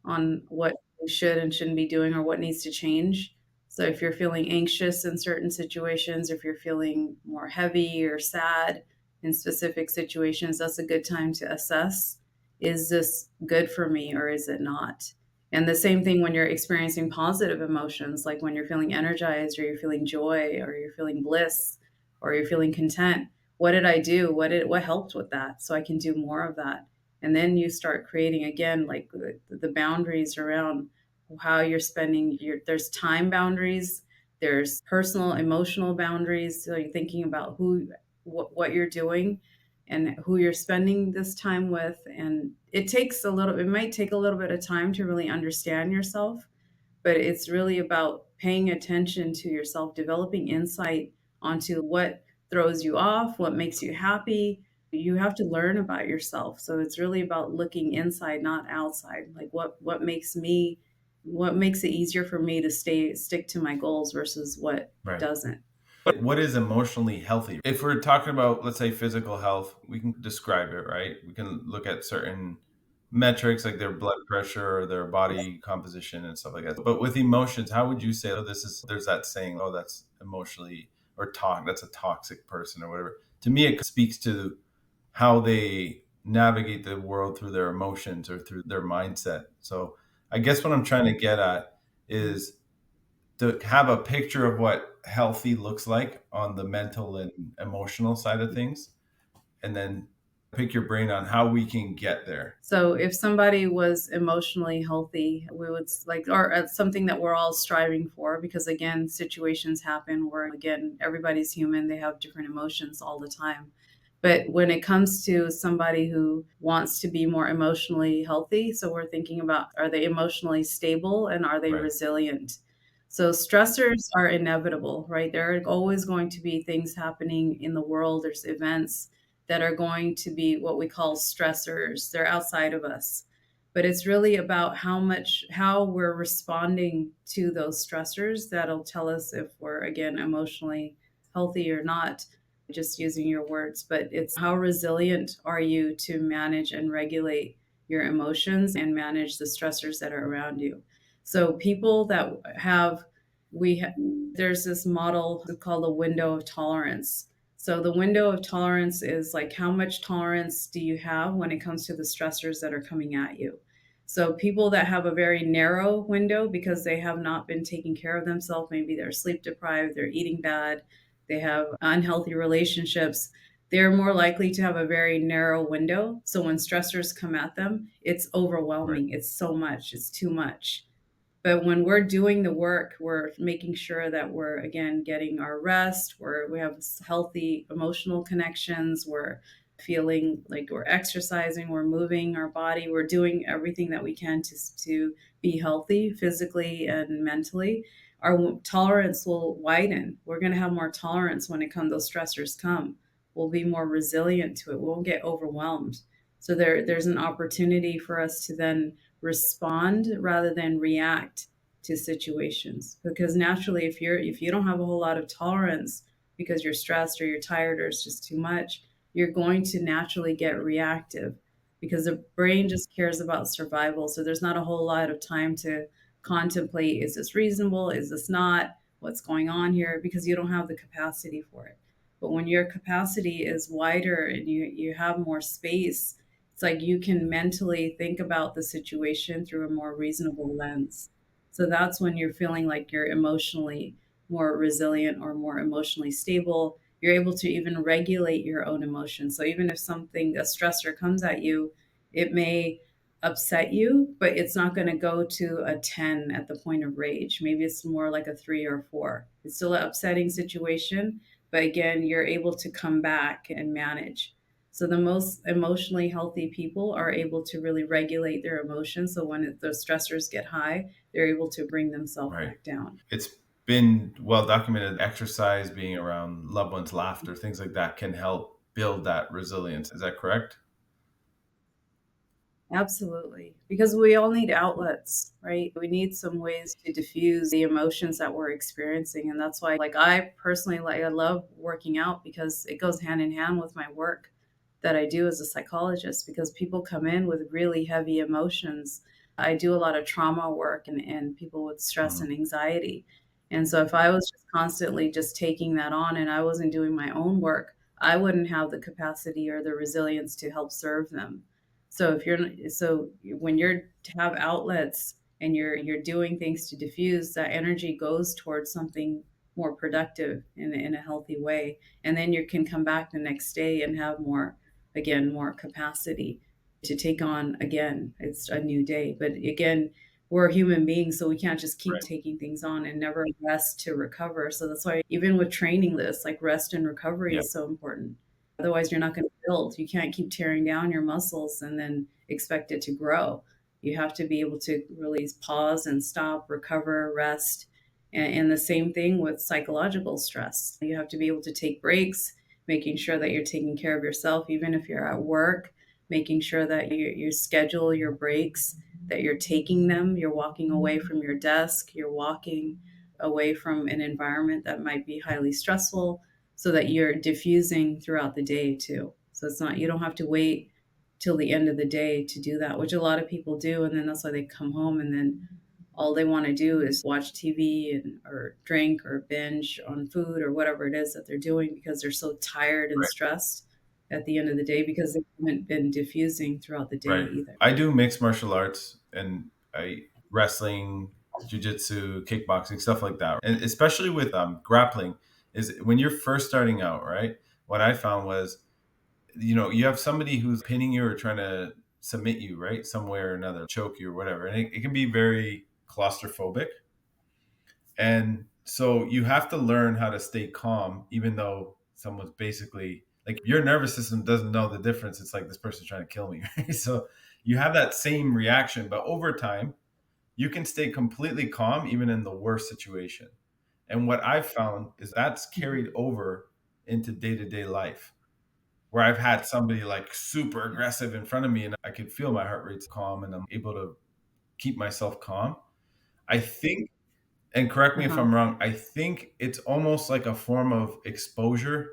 on what you should and shouldn't be doing or what needs to change. So if you're feeling anxious in certain situations, if you're feeling more heavy or sad in specific situations, that's a good time to assess, is this good for me or is it not? And the same thing when you're experiencing positive emotions, like when you're feeling energized or you're feeling joy or you're feeling bliss or you're feeling content. What did I do? What helped with that? So I can do more of that. And then you start creating again like the boundaries around how you're spending there's time boundaries, there's personal emotional boundaries. So you're thinking about what you're doing and who you're spending this time with. And it might take a little bit of time to really understand yourself, but it's really about paying attention to yourself, developing insight onto what throws you off, what makes you happy. You have to learn about yourself. So it's really about looking inside, not outside. Like what makes it easier for me to stick to my goals versus what Right. doesn't. What is emotionally healthy? If we're talking about, let's say, physical health, we can describe it, right? We can look at certain metrics like their blood pressure or their body composition and stuff like that. But with emotions, how would you say, oh, there's that saying, oh, that's emotionally that's a toxic person or whatever. To me, it speaks to how they navigate the world through their emotions or through their mindset. So I guess what I'm trying to get at is to have a picture of what healthy looks like on the mental and emotional side of things, and then pick your brain on how we can get there. So if somebody was emotionally healthy, we would like, or something that we're all striving for, because again, situations happen where, again, everybody's human, they have different emotions all the time. But when it comes to somebody who wants to be more emotionally healthy, so we're thinking about, are they emotionally stable and are they Right. resilient? So stressors are inevitable, right? There are always going to be things happening in the world. There's events that are going to be what we call stressors. They're outside of us. But it's really about how we're responding to those stressors that'll tell us if we're, again, emotionally healthy or not, just using your words. But it's how resilient are you to manage and regulate your emotions and manage the stressors that are around you. So people that have, there's this model called the window of tolerance. So the window of tolerance is like, how much tolerance do you have when it comes to the stressors that are coming at you? So people that have a very narrow window because they have not been taking care of themselves, maybe they're sleep deprived, they're eating bad, they have unhealthy relationships, they're more likely to have a very narrow window. So when stressors come at them, it's Right. overwhelming. It's so much, it's too much. But when we're doing the work, we're making sure that we're, again, getting our rest, we have healthy emotional connections, we're feeling like we're exercising, we're moving our body, we're doing everything that we can to be healthy physically and mentally. Our tolerance will widen. We're going to have more tolerance when it comes, those stressors come. We'll be more resilient to it. We won't get overwhelmed. So there's an opportunity for us to then respond rather than react to situations, because naturally, if you don't have a whole lot of tolerance because you're stressed or you're tired or it's just too much, you're going to naturally get reactive, because the brain just cares about survival. So there's not a whole lot of time to contemplate, is this reasonable, is this not, what's going on here, because you don't have the capacity for it. But when your capacity is wider and you have more space, it's like you can mentally think about the situation through a more reasonable lens. So that's when you're feeling like you're emotionally more resilient or more emotionally stable. You're able to even regulate your own emotions. So even if something, a stressor comes at you, it may upset you, but it's not going to go to a 10 at the point of rage. Maybe it's more like a 3 or 4. It's still an upsetting situation, but again, you're able to come back and manage. So the most emotionally healthy people are able to really regulate their emotions. So when the stressors get high, they're able to bring themselves Right. back down. It's been well documented. Exercise, being around loved ones, laughter, things like that can help build that resilience. Is that correct? Absolutely. Because we all need outlets, right? We need some ways to diffuse the emotions that we're experiencing. And that's why, like, I personally, like, I love working out because it goes hand in hand with my work that I do as a psychologist, because people come in with really heavy emotions. I do a lot of trauma work and people with stress Mhm. and anxiety. And so if I was just constantly just taking that on and I wasn't doing my own work, I wouldn't have the capacity or the resilience to help serve them. So if you're so when you're to have outlets and you're doing things to diffuse, that energy goes towards something more productive in a healthy way. And then you can come back the next day and have more, again, more capacity to take on again. It's a new day. But again, we're human beings, so we can't just keep Right. taking things on and never rest to recover. So that's why even with training this, like, rest and recovery Yeah. is so important. Otherwise, you're not going to build. You can't keep tearing down your muscles and then expect it to grow. You have to be able to really pause and stop, recover, rest. And the same thing with psychological stress. You have to be able to take breaks, making sure that you're taking care of yourself, even if you're at work, making sure that you schedule your breaks, that you're taking them, you're walking away from your desk, you're walking away from an environment that might be highly stressful, so that you're diffusing throughout the day too. So it's not, you don't have to wait till the end of the day to do that, which a lot of people do. And then that's why they come home and then all they want to do is watch TV or drink or binge on food or whatever it is that they're doing, because they're so tired and Right. stressed. at the end of the day because they haven't been diffusing throughout the day Right. either. I do mixed martial arts and I wrestling, jujitsu, kickboxing, stuff like that. And especially with grappling, is when you're first starting out, right? What I found was, you have somebody who's pinning you or trying to submit you, right? Some way or another, choke you or whatever. And it can be very claustrophobic. And so you have to learn how to stay calm, even though someone's basically like your nervous system doesn't know the difference. It's like this person's trying to kill me. Right? So you have that same reaction, but over time, you can stay completely calm even in the worst situation. And what I've found is that's Mhm. carried over into day to day life where I've had somebody like super aggressive in front of me and I could feel my heart rate's calm and I'm able to keep myself calm. I think, and correct me if Uh-huh. I'm wrong, I think it's almost like a form of exposure.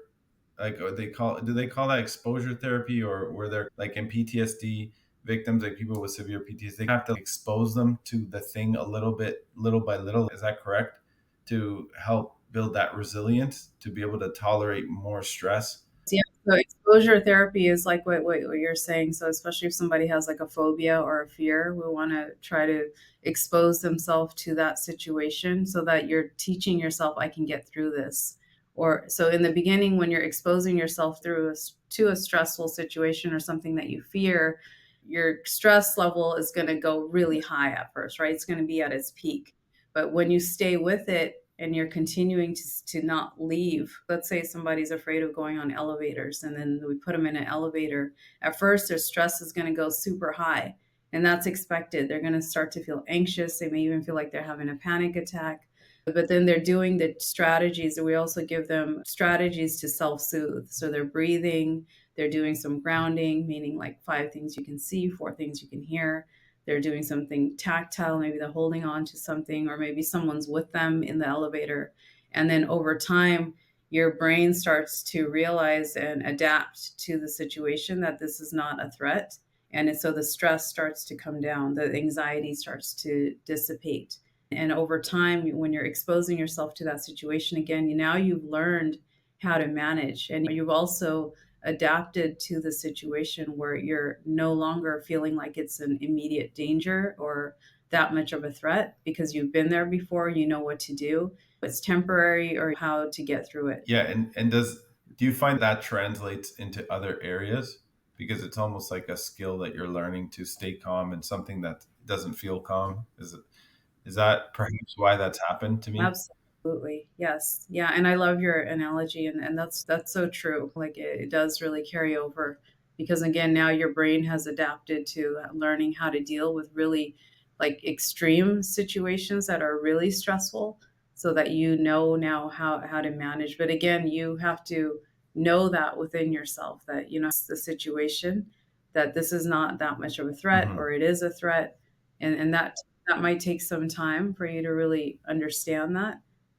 Like do they call that exposure therapy, or where they're like in PTSD victims, like people with severe PTSD, they have to expose them to the thing a little bit, little by little. Is that correct? To help build that resilience to be able to tolerate more stress. Yeah, so exposure therapy is like what you're saying. So especially if somebody has like a phobia or a fear, we want to try to expose themselves to that situation so that you're teaching yourself, I can get through this. Or so in the beginning, when you're exposing yourself to a stressful situation or something that you fear, your stress level is going to go really high at first, right? It's going to be at its peak. But when you stay with it and you're continuing to not leave, let's say somebody's afraid of going on elevators and then we put them in an elevator. At first, their stress is going to go super high, and that's expected. They're going to start to feel anxious. They may even feel like they're having a panic attack. But then they're doing the strategies, and we also give them strategies to self soothe. So they're breathing, they're doing some grounding, meaning like 5 things you can see, 4 things you can hear. They're doing something tactile, maybe they're holding on to something, or maybe someone's with them in the elevator. And then over time, your brain starts to realize and adapt to the situation that this is not a threat. And so the stress starts to come down, the anxiety starts to dissipate. And over time, when you're exposing yourself to that situation again, now you've learned how to manage. And you've also adapted to the situation where you're no longer feeling like it's an immediate danger or that much of a threat because you've been there before, you know what to do. It's temporary or how to get through it. Yeah, and do you find that translates into other areas? Because it's almost like a skill that you're learning to stay calm in something that doesn't feel calm. Is that perhaps why that's happened to me? Absolutely. Yes. Yeah. And I love your analogy and that's so true. Like it does really carry over because again, now your brain has adapted to learning how to deal with really like extreme situations that are really stressful so that you know now how to manage. But again, you have to know that within yourself that, it's the situation, that this is not that much of a threat Hmm. or it is a threat. And that might take some time for you to really understand that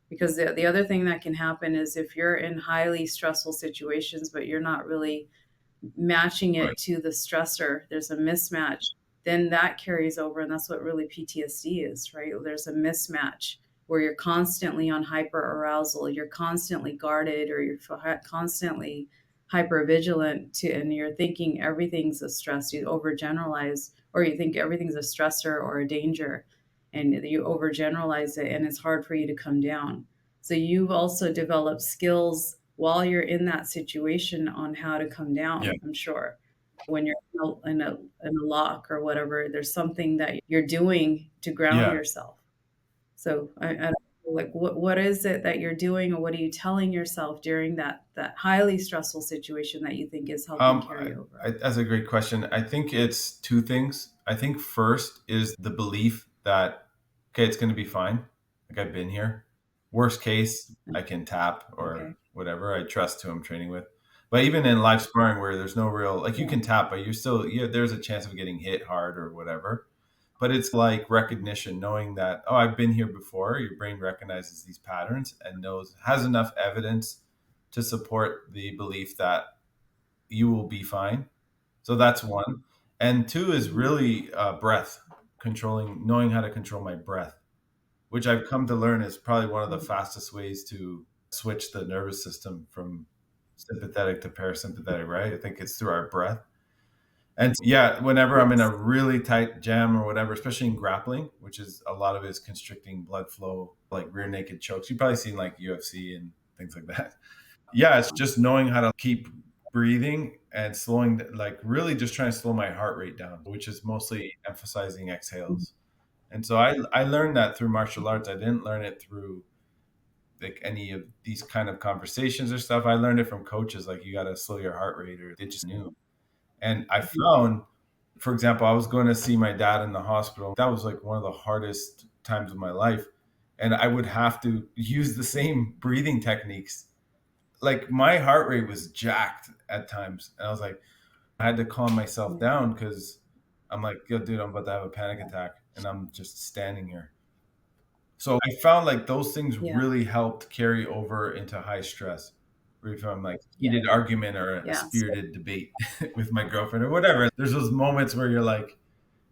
because the other thing that can happen is if you're in highly stressful situations but you're not really matching Right. it to the stressor, there's a mismatch, then that carries over. And that's what really PTSD is, right? There's a mismatch where you're constantly on hyper arousal, you're constantly guarded, or you're constantly hyper vigilant to, and you're thinking everything's a stress. You overgeneralize, or you think everything's a stressor or a danger, and you overgeneralize it, and it's hard for you to come down. So you've also developed skills while you're in that situation on how to come Yeah. down, I'm sure. When you're in a lock or whatever, there's something that you're doing to ground Yeah. yourself. So I don't know, like what is it that you're doing or what are you telling yourself during that highly stressful situation that you think is helping carry over? That's a great question. I think it's two things. I think first is the belief that, okay, it's going to be fine. Like I've been here. Worst case, I can tap or Okay. whatever. I trust who I'm training with. But even in live sparring where there's no real, like you Yeah. can tap, but you're still, there's a chance of getting hit hard or whatever. But it's like recognition, knowing that, oh, I've been here before. Your brain recognizes these patterns and knows, has enough evidence to support the belief that you will be fine. So that's one. And two is Mhm. really breath, controlling, knowing how to control my breath, which I've come to learn is probably one of the Mhm. fastest ways to switch the nervous system from. sympathetic to parasympathetic, right? I think it's through our breath. And yeah, whenever I'm in a Yes. really tight jam or whatever, especially in grappling, which is a lot of it is constricting blood flow, like rear naked chokes. You've probably seen like UFC and things like that. Yeah, it's just knowing how to keep breathing and slowing, like really just trying to slow my heart rate down, which is mostly emphasizing Mhm. exhales. And so I learned that through martial arts. I didn't learn it through like any of these kind of conversations or stuff. I learned it from coaches, like you got to slow your heart rate, or they just knew. And I found, for example, I was going to see my dad in the hospital. That was like one of the hardest times of my life. And I would have to use the same breathing techniques. Like my heart rate was jacked at times. And I was like, I had to calm myself Yeah. down because I'm like, yo, dude, I'm about to have a panic attack. And I'm just standing here. So I found like those things Yeah. really helped carry over into high stress. Or if I'm like Yeah. heated argument or a Yeah. So, spirited debate with my girlfriend or whatever. There's those moments where you're like,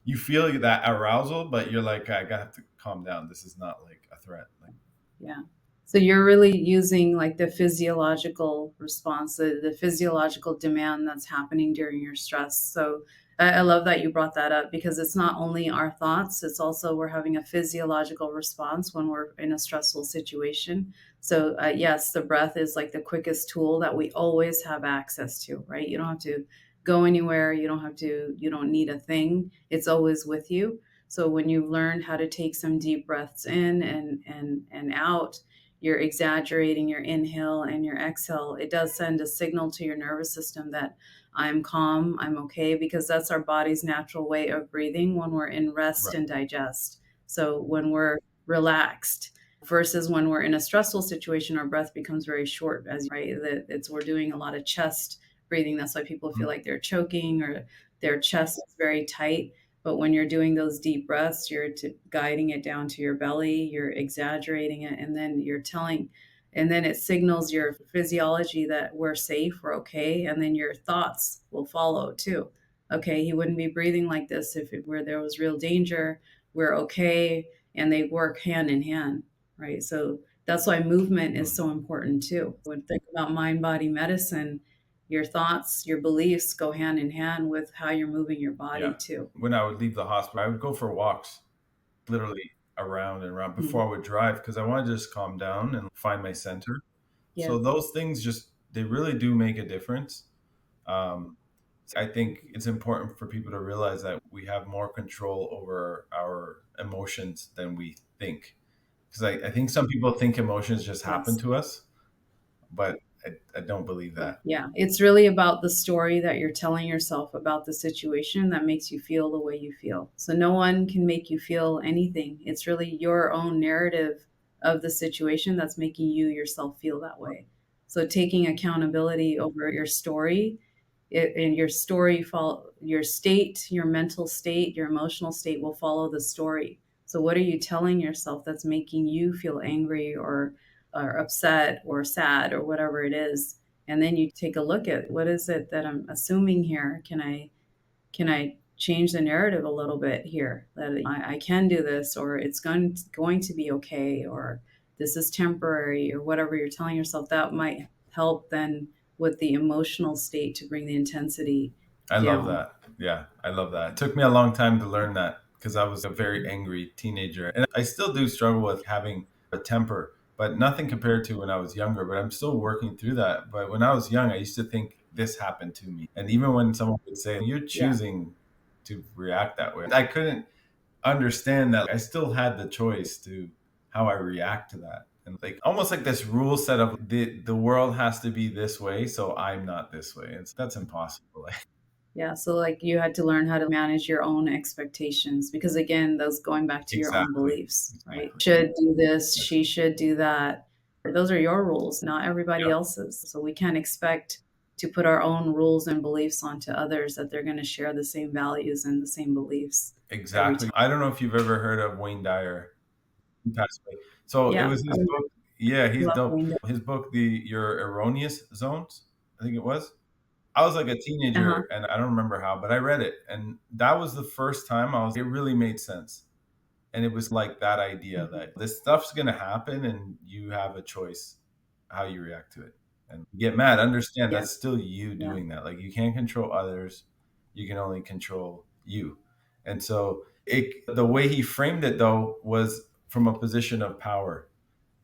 you feel that arousal, but you're like, I gotta have to calm down. This is not like a threat. Like, yeah. So you're really using like the physiological response, the physiological demand that's happening during your stress. So I love that you brought that up because it's not only our thoughts, it's also we're having a physiological response when we're in a stressful situation. So, yes, the breath is like the quickest tool that we always have access to, right? You don't have to go anywhere. You don't need a thing. It's always with you. So when you've learned how to take some deep breaths in and out, you're exaggerating your inhale and your exhale. It does send a signal to your nervous system that I'm calm, I'm okay, because that's our body's natural way of breathing when we're in rest right. and digest. So when we're relaxed versus when we're in a stressful situation, our breath becomes very short, as right. That it's we're doing a lot of chest breathing. That's why people feel like they're choking or their chest is very tight. But when you're doing those deep breaths, you're guiding it down to your belly, you're exaggerating it, and then and then it signals your physiology that we're safe, we're okay, and then your thoughts will follow too. Okay, he wouldn't be breathing like this if it were there was real danger. We're okay, and they work hand in hand, right? So that's why movement is so important too. When you think about mind body medicine, your thoughts, your beliefs go hand in hand with how you're moving your body Yeah. too. When I would leave the hospital, I would go for walks, literally around and around before Mhm. I would drive because I wanted to just calm down and find my center. Yeah. So those things just they really do make a difference. Um, I think it's important for people to realize that we have more control over our emotions than we think. Because I think some people think emotions just happen Yes. to us, but I don't believe that. Yeah. It's really about the story that you're telling yourself about the situation that makes you feel the way you feel. So no one can make you feel anything. It's really your own narrative of the situation that's making you yourself feel that way. So taking accountability over your story and your story follow your state, your mental state, your emotional state will follow the story. So what are you telling yourself that's making you feel angry or upset or sad or whatever it is? And then you take a look at what is it that I'm assuming here? Can I change the narrative a little bit here that I can do this or it's going to be okay or this is temporary or whatever you're telling yourself that might help then with the emotional state to bring the intensity I love down. that. Yeah, I love that. It took me a long time to learn that because I was a very angry teenager. And I still do struggle with having a temper, but nothing compared to when I was younger. But I'm still working through that. But when I was young, I used to think this happened to me. And even when someone would say, you're Yeah. choosing to react that way, I couldn't understand that I still had the choice to how I react to that. And like almost like this rule set of the world has to be this way, so I'm not this way. That's impossible. Yeah, so like you had to learn how to manage your own expectations because again, those going back to your own Exactly. beliefs, right? Exactly. Should do this, That's she should do that. Those are your rules, not everybody yeah, else's. So we can't expect to put our own rules and beliefs onto others that they're going to share the same values and the same beliefs every exactly. time. I don't know if you've ever heard of Wayne Dyer. He passed away. So it Yeah, was I his book. Yeah, he's love dope. Linda. His book, the Your Erroneous Zones, I think it was. I was like a Uh-huh. teenager and I don't remember how, but I read it. And that was the first time it really made sense. And it was like that idea Mhm. that this stuff's going to happen and you have a choice how you react to it. And get mad, understand Yeah. that's still you Yeah. doing that. Like you can't control others, you can only control you. And so the way he framed it though was from a position of power.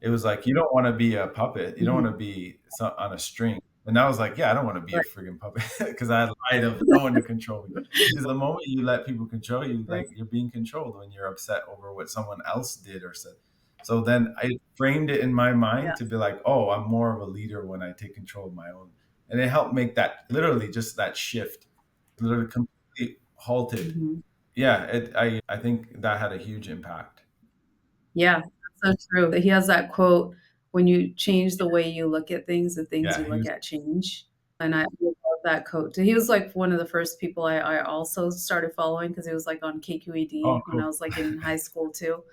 It was like you don't want to be a puppet. You don't want Mhm. to be on a string. And I was like, yeah, I don't want to be a Right. friggin' puppet because I had light of no one to control me. Because the moment you let people control you, Right. like you're being controlled when you're upset over what someone else did or said. So then I framed it in my mind Yeah. to be like, oh, I'm more of a leader when I take control of my own. And it helped make that literally just that shift, literally completely halted. Mhm. Yeah, I think that had a huge impact. Yeah, that's so true. He has that quote, "When you change the way you look at things, the things Yeah, you he look was. at change." And I love that quote. He was, like, one of the first people I also started following because he was, like, on Oh, KQED when I cool. was, like, in high school too.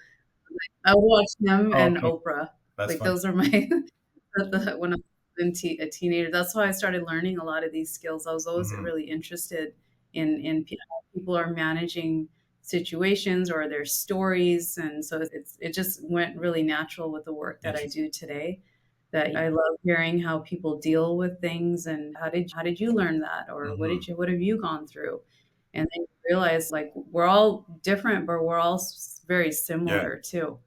I watched him Oh, and okay, Oprah. that's Like, funny. those are my when I was a teenager. That's why I started learning a lot of these skills. I was always Hmm. really interested in how people are managing situations or their stories, and so it just went really natural with the work that I Interesting. do today. That I love hearing how people deal with things and how did you learn that, or Hmm. what have you gone through? And then you realize, like, we're all different, but we're all very Yeah, similar too.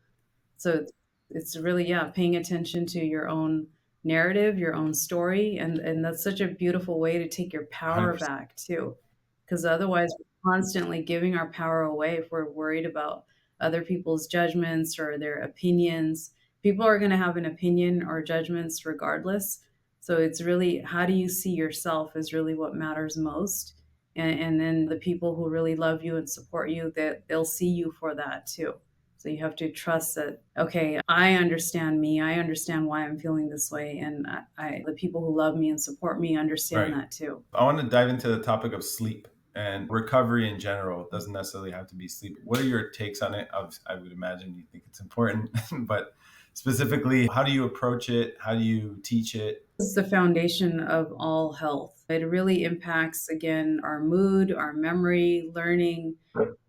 So it's really, yeah, paying attention to your own narrative, your own story, and that's such a beautiful way to take your power 100%. back too. Because otherwise, we're constantly giving our power away if we're worried about other people's judgments or their opinions. People are going to have an opinion or judgments regardless. So it's really, how do you see yourself is really what matters most. And then the people who really love you and support you, that they'll see you for that too. So you have to trust that, okay, I understand me. I understand why I'm feeling this way. And the people who love me and support me understand Right. that too. I want to dive into the topic of sleep and recovery in general. It doesn't necessarily have to be sleep. What are your takes on it? I would imagine you think it's important, but specifically, how do you approach it? How do you teach it? Is the foundation of all health. It really impacts, again, our mood, our memory, learning,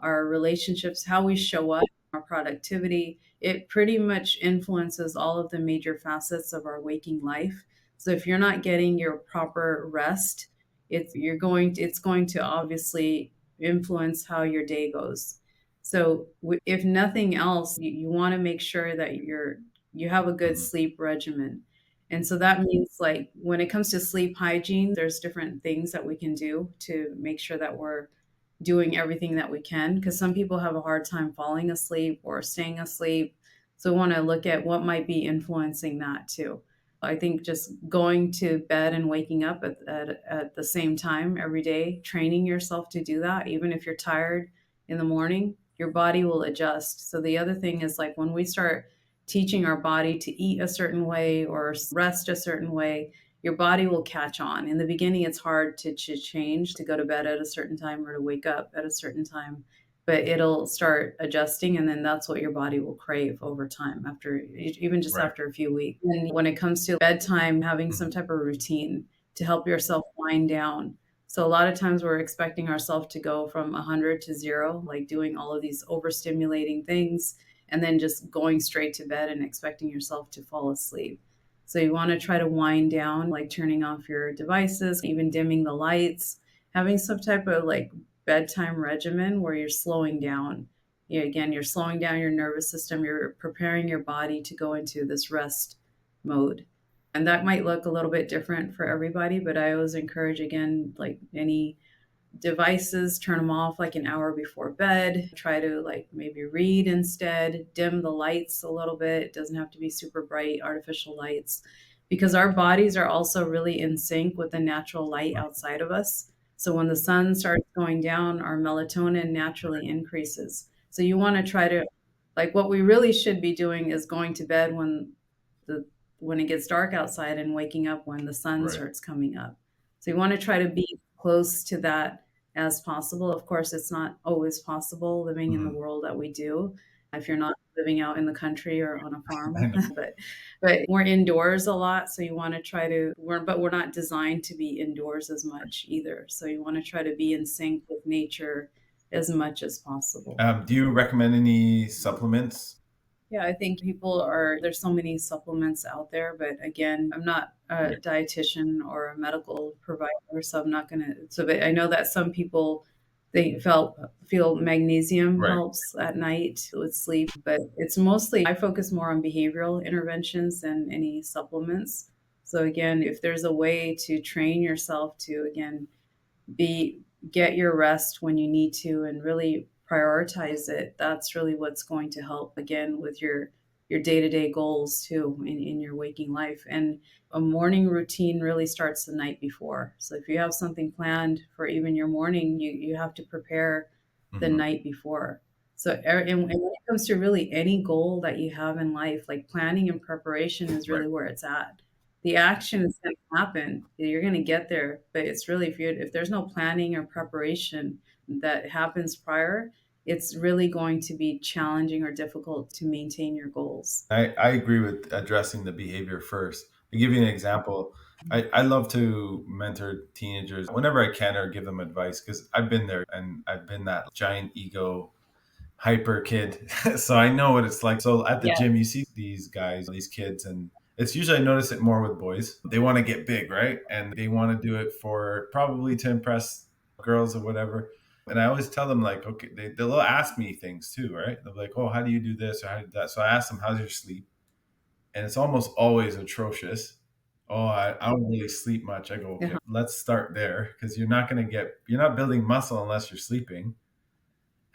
our relationships, how we show up, our productivity. It pretty much influences all of the major facets of our waking life. So if you're not getting your proper rest, it's going to obviously influence how your day goes. So if nothing else, you want to make sure that you have a good Mhm. sleep regimen. And so that means, like, when it comes to sleep hygiene, there's different things that we can do to make sure that we're doing everything that we can, because some people have a hard time falling asleep or staying asleep. So we want to look at what might be influencing that too. I think just going to bed and waking up at the same time every day, training yourself to do that, even if you're tired in the morning, your body will adjust. So the other thing is, like, when we start teaching our body to eat a certain way or rest a certain way, your body will catch on. In the beginning, it's hard to change, to go to bed at a certain time or to wake up at a certain time, but it'll start adjusting, and then that's what your body will crave over time, after even just Right. after a few weeks. And when it comes to bedtime, having some Mhm. type of routine to help yourself wind down. So a lot of times we're expecting ourselves to go from 100 to 0, like doing all of these overstimulating things and then just going straight to bed and expecting yourself to fall asleep. So you want to try to wind down, like turning off your devices, even dimming the lights, having some type of, like, bedtime regimen where you're slowing down. Again, you're slowing down your nervous system. You're preparing your body to go into this rest mode. And that might look a little bit different for everybody, but I always encourage, again, like any devices, turn them off like an hour before bed. Try to, like, maybe read instead, dim the lights a little bit. It doesn't have to be super bright artificial lights, because our bodies are also really in sync with the natural light outside of us. So when the sun starts going down, our melatonin naturally increases. So you want to try to, like, what we really should be doing is going to bed the when it gets dark outside and waking up when the sun Right. starts coming up. So you want to try to be close to that as possible. Of course, it's not always possible living in the Mhm. world that we do if you're not living out in the country or on a I farm. know. But we're indoors a lot, so you want to try to but we're not designed to be indoors as much either. So you want to try to be in sync with nature as much as possible. Do you recommend any supplements? Yeah, I think there's so many supplements out there, but again, I'm not a Yeah. dietitian or a medical provider, so I'm not gonna, so but I know that some people, feel magnesium Right. helps at night with sleep, but it's mostly, I focus more on behavioral interventions than any supplements. So again, if there's a way to train yourself to, again, be get your rest when you need to and really prioritize it, that's really what's going to help, again, with your day-to-day goals too in your waking life. And a morning routine really starts the night before. So if you have something planned for even your morning, you have to prepare the Hmm. night before. So and when it comes to really any goal that you have in life, like planning and preparation is Right. really where it's at. The action is going to happen. You're going to get there, but it's really, if there's no planning or preparation that happens prior, it's really going to be challenging or difficult to maintain your goals. I agree with addressing the behavior first. To give you an example, I love to mentor teenagers whenever I can or give them advice because I've been there and I've been that giant ego hyper kid. So I know what it's like. So at the Yeah, gym, you see these guys, these kids, and it's usually I notice it more with boys. They want to get big, right? And they want to do it for probably to impress girls or whatever. And I always tell them like, okay, they'll ask me things too, right? They'll be like, oh, how do you do this or how do you do that? So I ask them, how's your sleep? And it's almost always atrocious. Oh, I don't really sleep much. I go, okay, uh-huh, let's start there because you're not building muscle unless you're sleeping.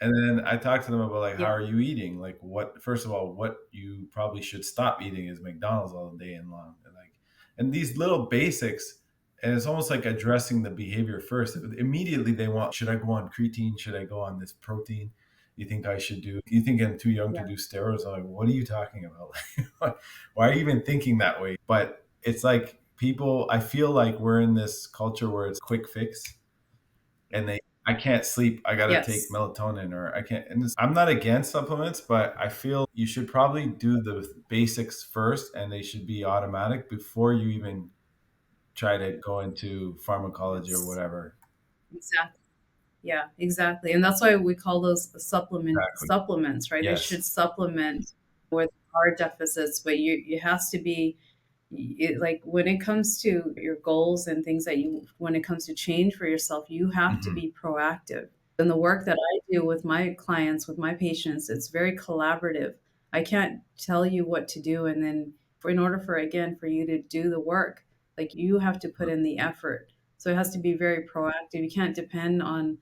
And then I talked to them about like, how yeah, are you eating? Like, what? First of all, what you probably should stop eating is McDonald's all day and long. And like, and these little basics, and it's almost like addressing the behavior first. Immediately they want, should I go on creatine? Should I go on this protein? You think I should do? You think I'm too young to yeah, do steroids? I'm like, what are you talking about? Why are you even thinking that way? But it's like people. I feel like we're in this culture where it's quick fix and they I can't sleep. I got to take yes, melatonin or I can't. And I'm not against supplements, but I feel you should probably do the basics first and they should be automatic before you even try to go into pharmacology or yes, whatever. exactly. Yeah, exactly. And that's why we call those Exactly. supplements, right? They Yes. should supplement with our deficits, but it has to be like when it comes to your goals and things that when it comes to change for yourself, you have to Hmm. be proactive. And the work that I do with my clients, with my patients, it's very collaborative. I can't tell you what to do. And then in order for, again, for you to do the work, like you have to put in the effort. So it has to be very proactive. You can't depend on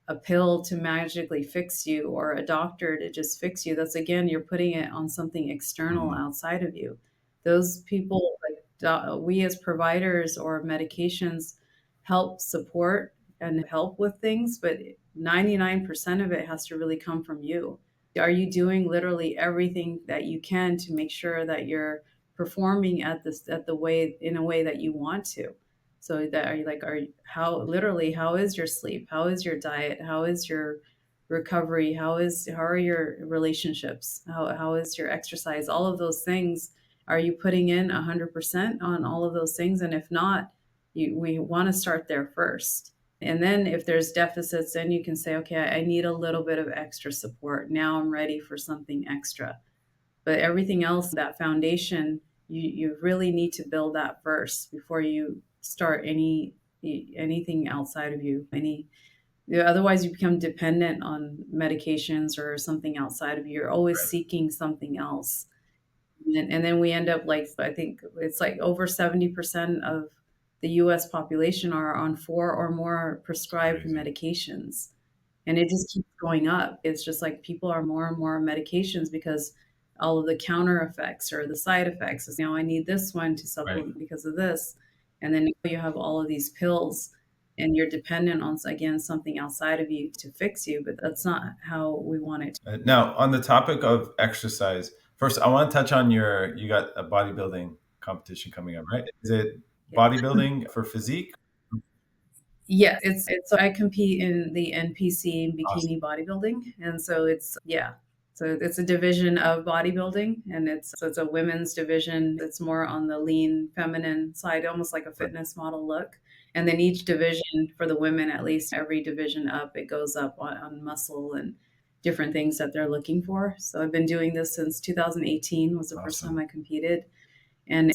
a pill to magically fix you or a doctor to just fix you. That's, again, you're putting it on something external Hmm. outside of you. Those people, like we as providers or medications, help support and help with things, but 99% of it has to really come from you. Are you doing literally everything that you can to make sure that you're performing at the way in a way that you want to? So that are you like are you- how literally how is your sleep? How is your diet? How is your recovery? How are your relationships? How is your exercise? All of those things. Are you putting in 100% on all of those things? And if not, we want to start there first. And then if there's deficits, then you can say, okay, I need a little bit of extra support. Now I'm ready for something extra. But everything else, that foundation, you really need to build that first before you start anything outside of you. Otherwise you become dependent on medications or something outside of you. You're always Right. seeking something else. And then we end up, like, I think it's like over 70% of the US population are on four or more It's prescribed crazy. medications, and it just keeps going up. It's just like people are more and more medications because all of the counter effects or the side effects is, I need this one to Right. supplement because of this. And then you have all of these pills and you're dependent on, again, something outside of you to fix you, but that's not how we want it. Now, on the topic of exercise, first I want to touch on you got a bodybuilding competition coming up, right? Is it Yeah. bodybuilding for physique? Yes, it's so I compete in the NPC Awesome. bikini bodybuilding, and so it's, yeah. So it's a division of bodybuilding, and it's a women's division. It's more on the lean feminine side, almost like a Right. fitness model look. And then each division for the women, at least every division up, it goes up on muscle different things that they're looking for. So I've been doing this since 2018 was the first time Awesome. I competed. And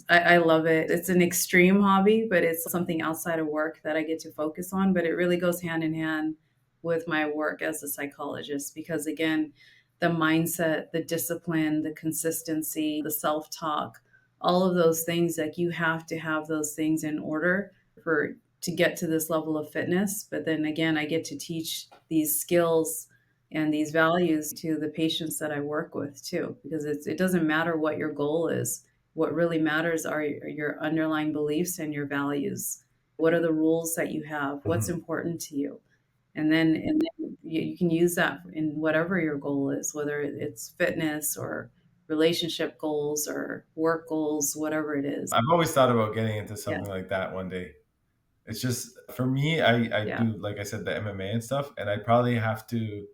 I love it. It's an extreme hobby, but it's something outside of work that I get to focus on. But it really goes hand in hand with my work as a psychologist because, again, the mindset, the discipline, the consistency, the self talk, all of those things, like you have to have those things in order for to get to this level of fitness. But then again, I get to teach these skills and these values to the patients that I work with too, because it doesn't matter what your goal is. What really matters are your underlying beliefs and your values. What are the rules that you have? What's Mhm. important to you? And then you can use that in whatever your goal is, whether it's fitness or relationship goals or work goals, whatever it is. I've always thought about getting into Yeah, something like that one day. It's just for me, I yeah, do, like I said, the MMA and stuff, and I'd probably have to,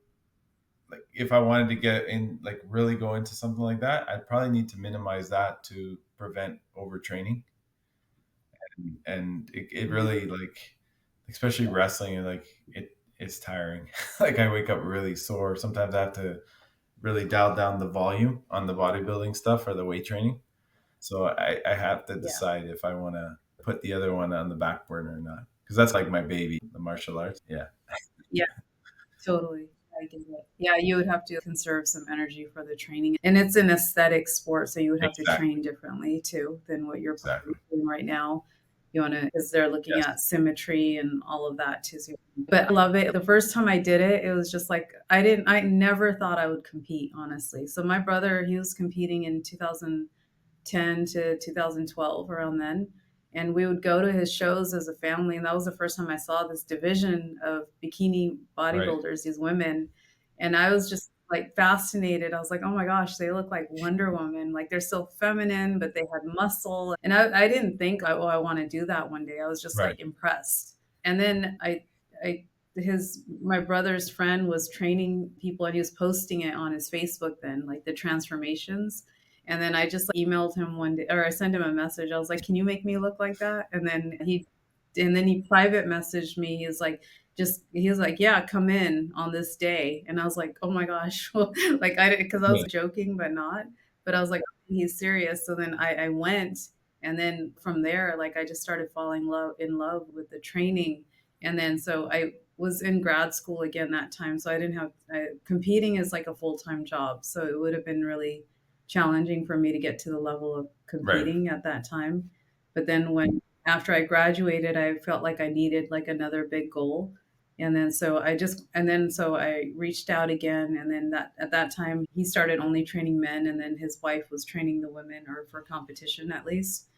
like, if I wanted to get in, like really go into something like that, I'd probably need to minimize that to prevent overtraining. And it mhm, really, like, especially yeah, wrestling, and like it's tiring. Like I wake up really sore. Sometimes I have to really dial down the volume on the bodybuilding stuff or the weight training. So I have to yeah, decide if I want to put the other one on the back burner or not. Because that's like my baby, the martial arts. Yeah, yeah. Totally. I get it. Yeah, you would have to conserve some energy for the training. And it's an aesthetic sport, so you would have to train exactly. differently too than what you're Exactly. probably doing right now. You want to, because they're looking at Yes. symmetry and all of that too. But I love it. The first time I did it, it was just like, I never thought I would compete, honestly. So my brother, he was competing in 2010 to 2012 around then, and we would go to his shows as a family, and that was the first time I saw this division of bikini Right. bodybuilders, these women, and I was just like fascinated. I was like, oh my gosh, they look like Wonder Woman, like they're so feminine but they had muscle. And I didn't think like, oh, I want to do that one day. I was just Right. like impressed. And then I his my brother's friend was training people and he was posting it on his Facebook then, like the transformations. And then I just emailed him one day, or I sent him a message. I was like, "Can you make me look like that?" And then he private messaged me. He was like, "Yeah, come in on this day." And I was like, "Oh my gosh!" Like because I was Right. joking, but not. But I was like, "He's serious." So then I went, and then from there, like I just started falling in love with the training. And then so I was in grad school again that time, so I didn't have competing is like a full time job, so it would have been really challenging for me to get to the level of Right. competing at that time. But then when after I graduated, I felt like I needed like another big goal. And then so I reached out again, and then that at that time he started only training men, and then his wife was training the women, or for competition at least.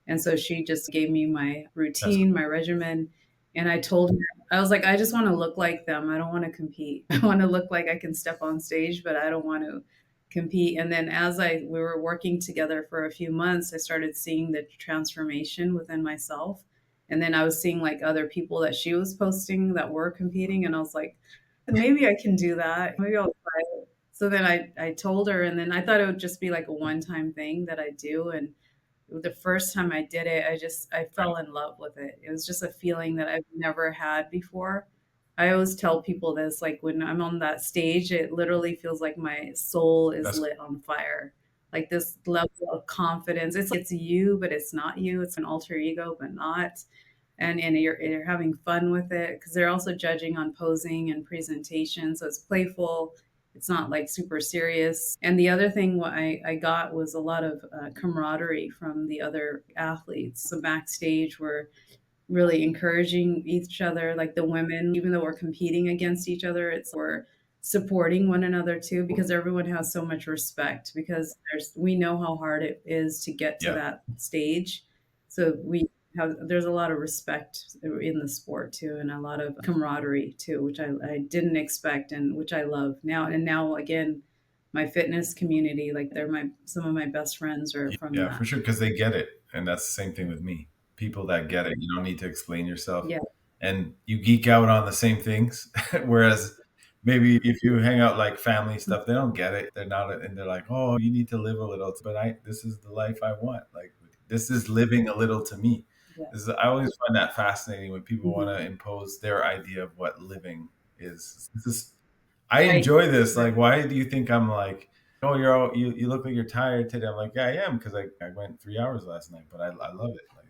And so she just gave me my That's routine, my regimen. And I told her, I was like, I just want to look like them. I don't want to compete. I want to look like I can step on stage, but I don't want to compete. And then as we were working together for a few months, I started seeing the transformation within myself. And then I was seeing like other people that she was posting that were competing. And I was like, maybe I can do that. Maybe I'll try it. So then I told her, and then I thought it would just be like a one time thing that I do. And the first time I did it, I right. fell in love with it. It was just a feeling that I've never had before. I always tell people this, like when I'm on that stage, it literally feels like my soul is That's lit on fire. Like this level of confidence. It's you, but it's not you. It's an alter ego, but not. And you're having fun with it because they're also judging on posing and presentation, so it's playful. It's not like super serious. And the other thing what I got was a lot of camaraderie from the other athletes. So backstage, we're really encouraging each other, like the women, even though we're competing against each other, it's we're supporting one another too, because everyone has so much respect, because we know how hard it is to get to yeah. that stage. So there's a lot of respect in the sport too, and a lot of camaraderie too, which I didn't expect, and which I love now. And now again, my fitness community, like some of my best friends are from Yeah, for that. sure, because they get it, and that's the same thing with me. People that get it, you don't need to explain yourself, Yeah. and you geek out on the same things. Whereas maybe if you hang out like family stuff, they don't get it. They're not, and they're like, "Oh, you need to live a little." But this is the life I want. Like this is living a little to me. Yeah. I always find that fascinating when people want Mhm. to impose their idea of what living is. This is I Right. enjoy this. Right. Like, why do you think I'm like, oh, you look like you're tired today? I'm like, yeah, I am because I went 3 hours last night, but I love it. Like,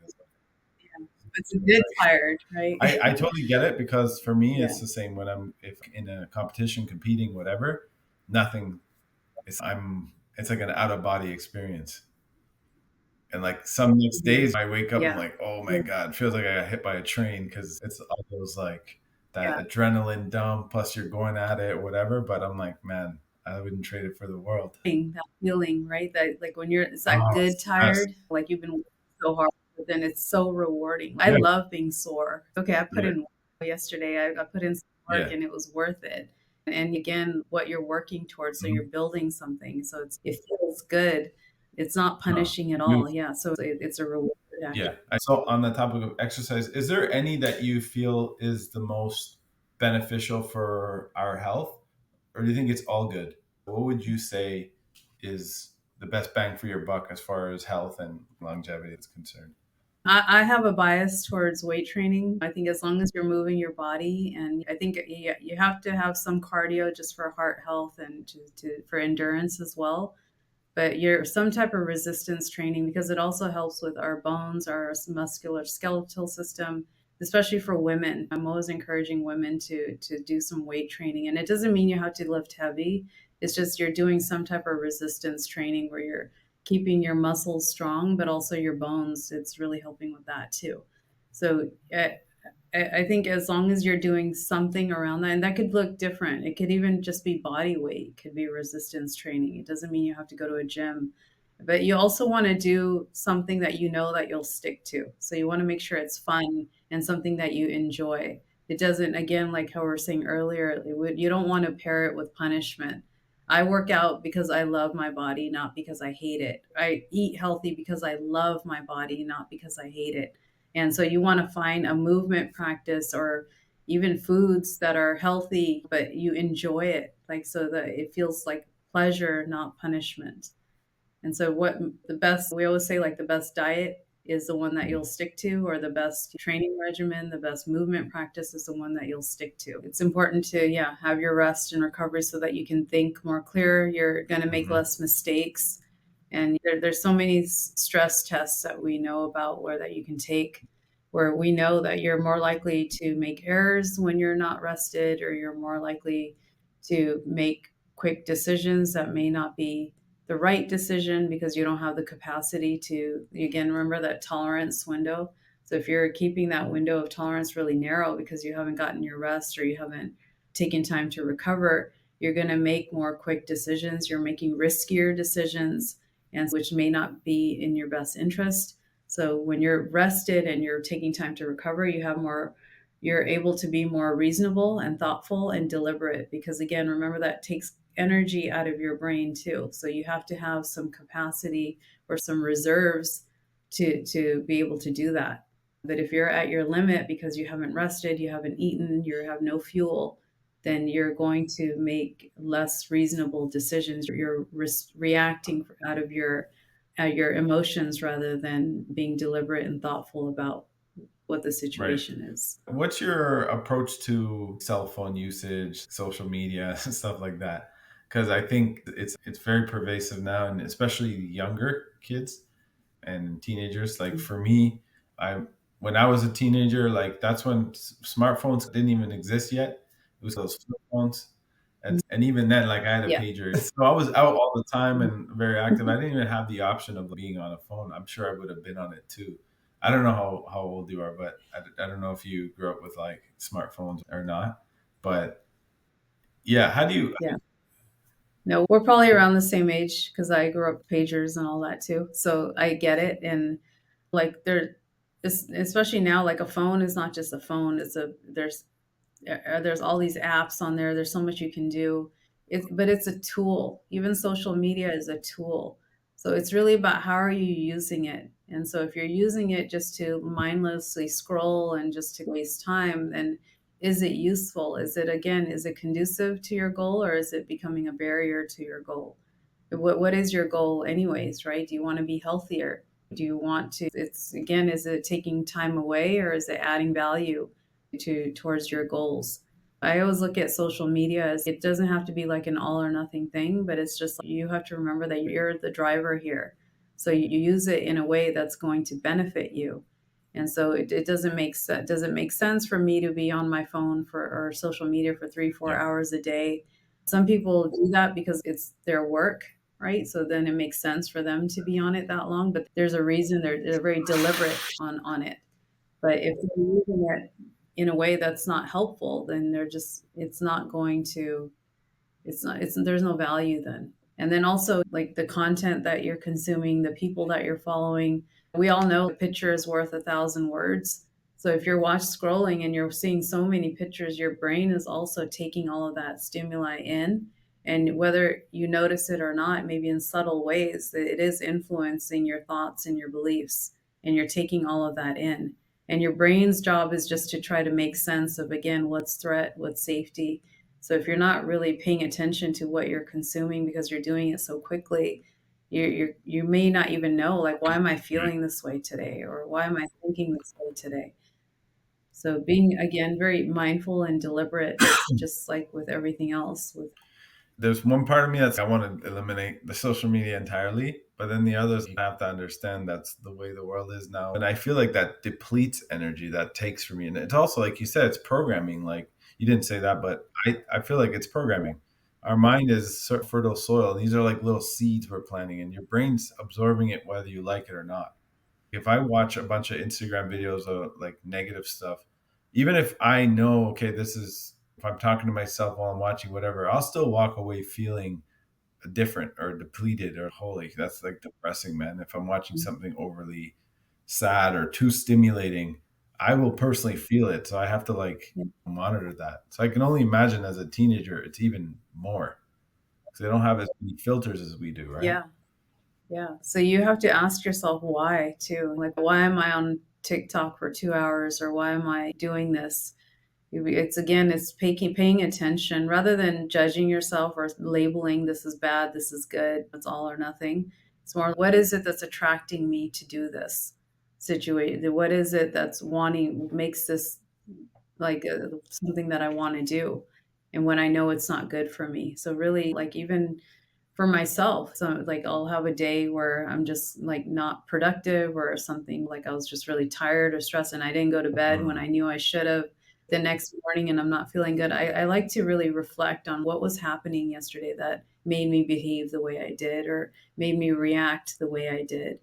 Yeah. It's a good tired, right? I totally get it because for me Yeah. it's the same when I'm if in a competition competing whatever, nothing. It's like an out of body experience. And like some next Mhm. days I wake up, I'm Yeah. like, oh my Yeah. God, feels like I got hit by a train because it's all those like that Yeah. adrenaline dump, plus you're going at it, whatever. But I'm like, man, I wouldn't trade it for the world. That feeling, right? That like when it's that Oh, good it's the best. tired, like you've been working so hard, but then it's so rewarding. I Yeah, love being sore. Okay, I put yeah, in yesterday. I put in some work yeah. and it was worth it. And again, what you're working towards, so you're Mhm. building something. So it feels good. It's not No, punishing at all. beautiful. Yeah. So it's a reward Yeah. activity. So on the topic of exercise, is there any that you feel is the most beneficial for our health, or do you think it's all good? What would you say is the best bang for your buck as far as health and longevity is concerned? I have a bias towards weight training. I think as long as you're moving your body, and I think you have to have some cardio just for heart health and for endurance as well. But you're some type of resistance training because it also helps with our bones, our muscular skeletal system, especially for women. I'm always encouraging women to do some weight training, and it doesn't mean you have to lift heavy. It's just you're doing some type of resistance training where you're keeping your muscles strong, but also your bones. It's really helping with that too. So I think as long as you're doing something around that, and that could look different. It could even just be body weight, it could be resistance training. It doesn't mean you have to go to a gym, but you also want to do something that you know that you'll stick to. So you want to make sure it's fun and something that you enjoy. It doesn't, again, like how we were saying earlier, you don't want to pair it with punishment. I work out because I love my body, not because I hate it. I eat healthy because I love my body, not because I hate it. And so you want to find a movement practice or even foods that are healthy, but you enjoy it, like so that it feels like pleasure, not punishment. And so, what the best, we always say, like the best diet is the one that you'll stick to, or the best training regimen, the best movement practice is the one that you'll stick to. It's important to, yeah, have your rest and recovery so that you can think more clear. You're going to make Hmm. less mistakes. And there's so many stress tests that we know about where that you can take where we know that you're more likely to make errors when you're not rested, or you're more likely to make quick decisions that may not be the right decision because you don't have the capacity to, again, remember that tolerance window. So if you're keeping that window of tolerance really narrow because you haven't gotten your rest or you haven't taken time to recover, you're going to make more quick decisions. You're making riskier decisions, and which may not be in your best interest. So when you're rested and you're taking time to recover, you're able to be more reasonable and thoughtful and deliberate because again, remember that takes energy out of your brain too. So you have to have some capacity or some reserves to be able to do that. But if you're at your limit because you haven't rested, you haven't eaten, you have no fuel, then you're going to make less reasonable decisions. You're reacting out of your emotions rather than being deliberate and thoughtful about what the Right. situation is. What's your approach to cell phone usage, social media, stuff like that? Because I think it's very pervasive now, and especially younger kids and teenagers. Like for me, I when I was a teenager, like that's when smartphones didn't even exist yet. It was those flip phones, and even then, like I had a Yeah. pager, so I was out all the time and very active. I didn't even have the option of being on a phone. I'm sure I would have been on it too. I don't know how old you are, but I don't know if you grew up with like smartphones or not. But yeah, how do you? Yeah. No, we're probably around the same age because I grew up pagers and all that too. So I get it. And like especially now, like a phone is not just a phone. There's all these apps on there. There's so much you can do. But it's a tool. Even social media is a tool. So it's really about how are you using it. And so if you're using it just to mindlessly scroll and just to waste time, then is it useful? Is it conducive to your goal or is it becoming a barrier to your goal? What is your goal anyways, right? Do you want to be healthier? Do you want to, it's again, is it taking time away or is it adding value towards your goals? I always look at social media as it doesn't have to be like an all or nothing thing, but it's just you have to remember that you're the driver here. So you use it in a way that's going to benefit you. And so it doesn't make sense for me to be on my phone for or social media for 3, 4 Yeah. hours a day. Some people do that because it's their work, right? So then it makes sense for them to be on it that long, but there's a reason they're very deliberate on it. But if they're using it in a way that's not helpful, then it's not going to, there's no value then. And then also like the content that you're consuming, the people that you're following, we all know a picture is worth 1,000 words. So if you're scrolling and you're seeing so many pictures, your brain is also taking all of that stimuli in. And whether you notice it or not, maybe in subtle ways, that it is influencing your thoughts and your beliefs, and you're taking all of that in. And your brain's job is just to try to make sense of, again, what's threat, what's safety. So if you're not really paying attention to what you're consuming because you're doing it so quickly, you may not even know, like, why am I feeling this way today, or why am I thinking this way today? So being, again, very mindful and deliberate, just like with everything else. There's one part of me that's I want to eliminate the social media entirely, but then the others, you have to understand that's the way the world is now. And I feel like that depletes energy, that takes from you. And it's also, like you said, it's programming. Like you didn't say that, but I feel like it's programming. Our mind is fertile soil, and these are like little seeds we're planting, and your brain's absorbing it whether you like it or not. If I watch a bunch of Instagram videos of like negative stuff, even if I know, okay, this is, if I'm talking to myself while I'm watching whatever, I'll still walk away feeling different or depleted or holy, that's like depressing, man. If I'm watching something overly sad or too stimulating, I will personally feel it. So I have to like monitor that. So I can only imagine as a teenager, it's even more because they don't have as many filters as we do, right? Yeah. Yeah. So you have to ask yourself why too. Like, why am I on TikTok for 2 hours, or why am I doing this? It's, again, it's paying attention rather than judging yourself or labeling this is bad, this is good, it's all or nothing. It's more, what is it that's attracting me to do this situation? What is it that's makes this like something that I want to do? And when I know it's not good for me. So really, like, even for myself, so like I'll have a day where I'm just like not productive or something, like I was just really tired or stressed and I didn't go to bed when I Mm. knew I should have the next morning, and I'm not feeling good. I like to really reflect on what was happening yesterday that made me behave the way I did, or made me react the way I did,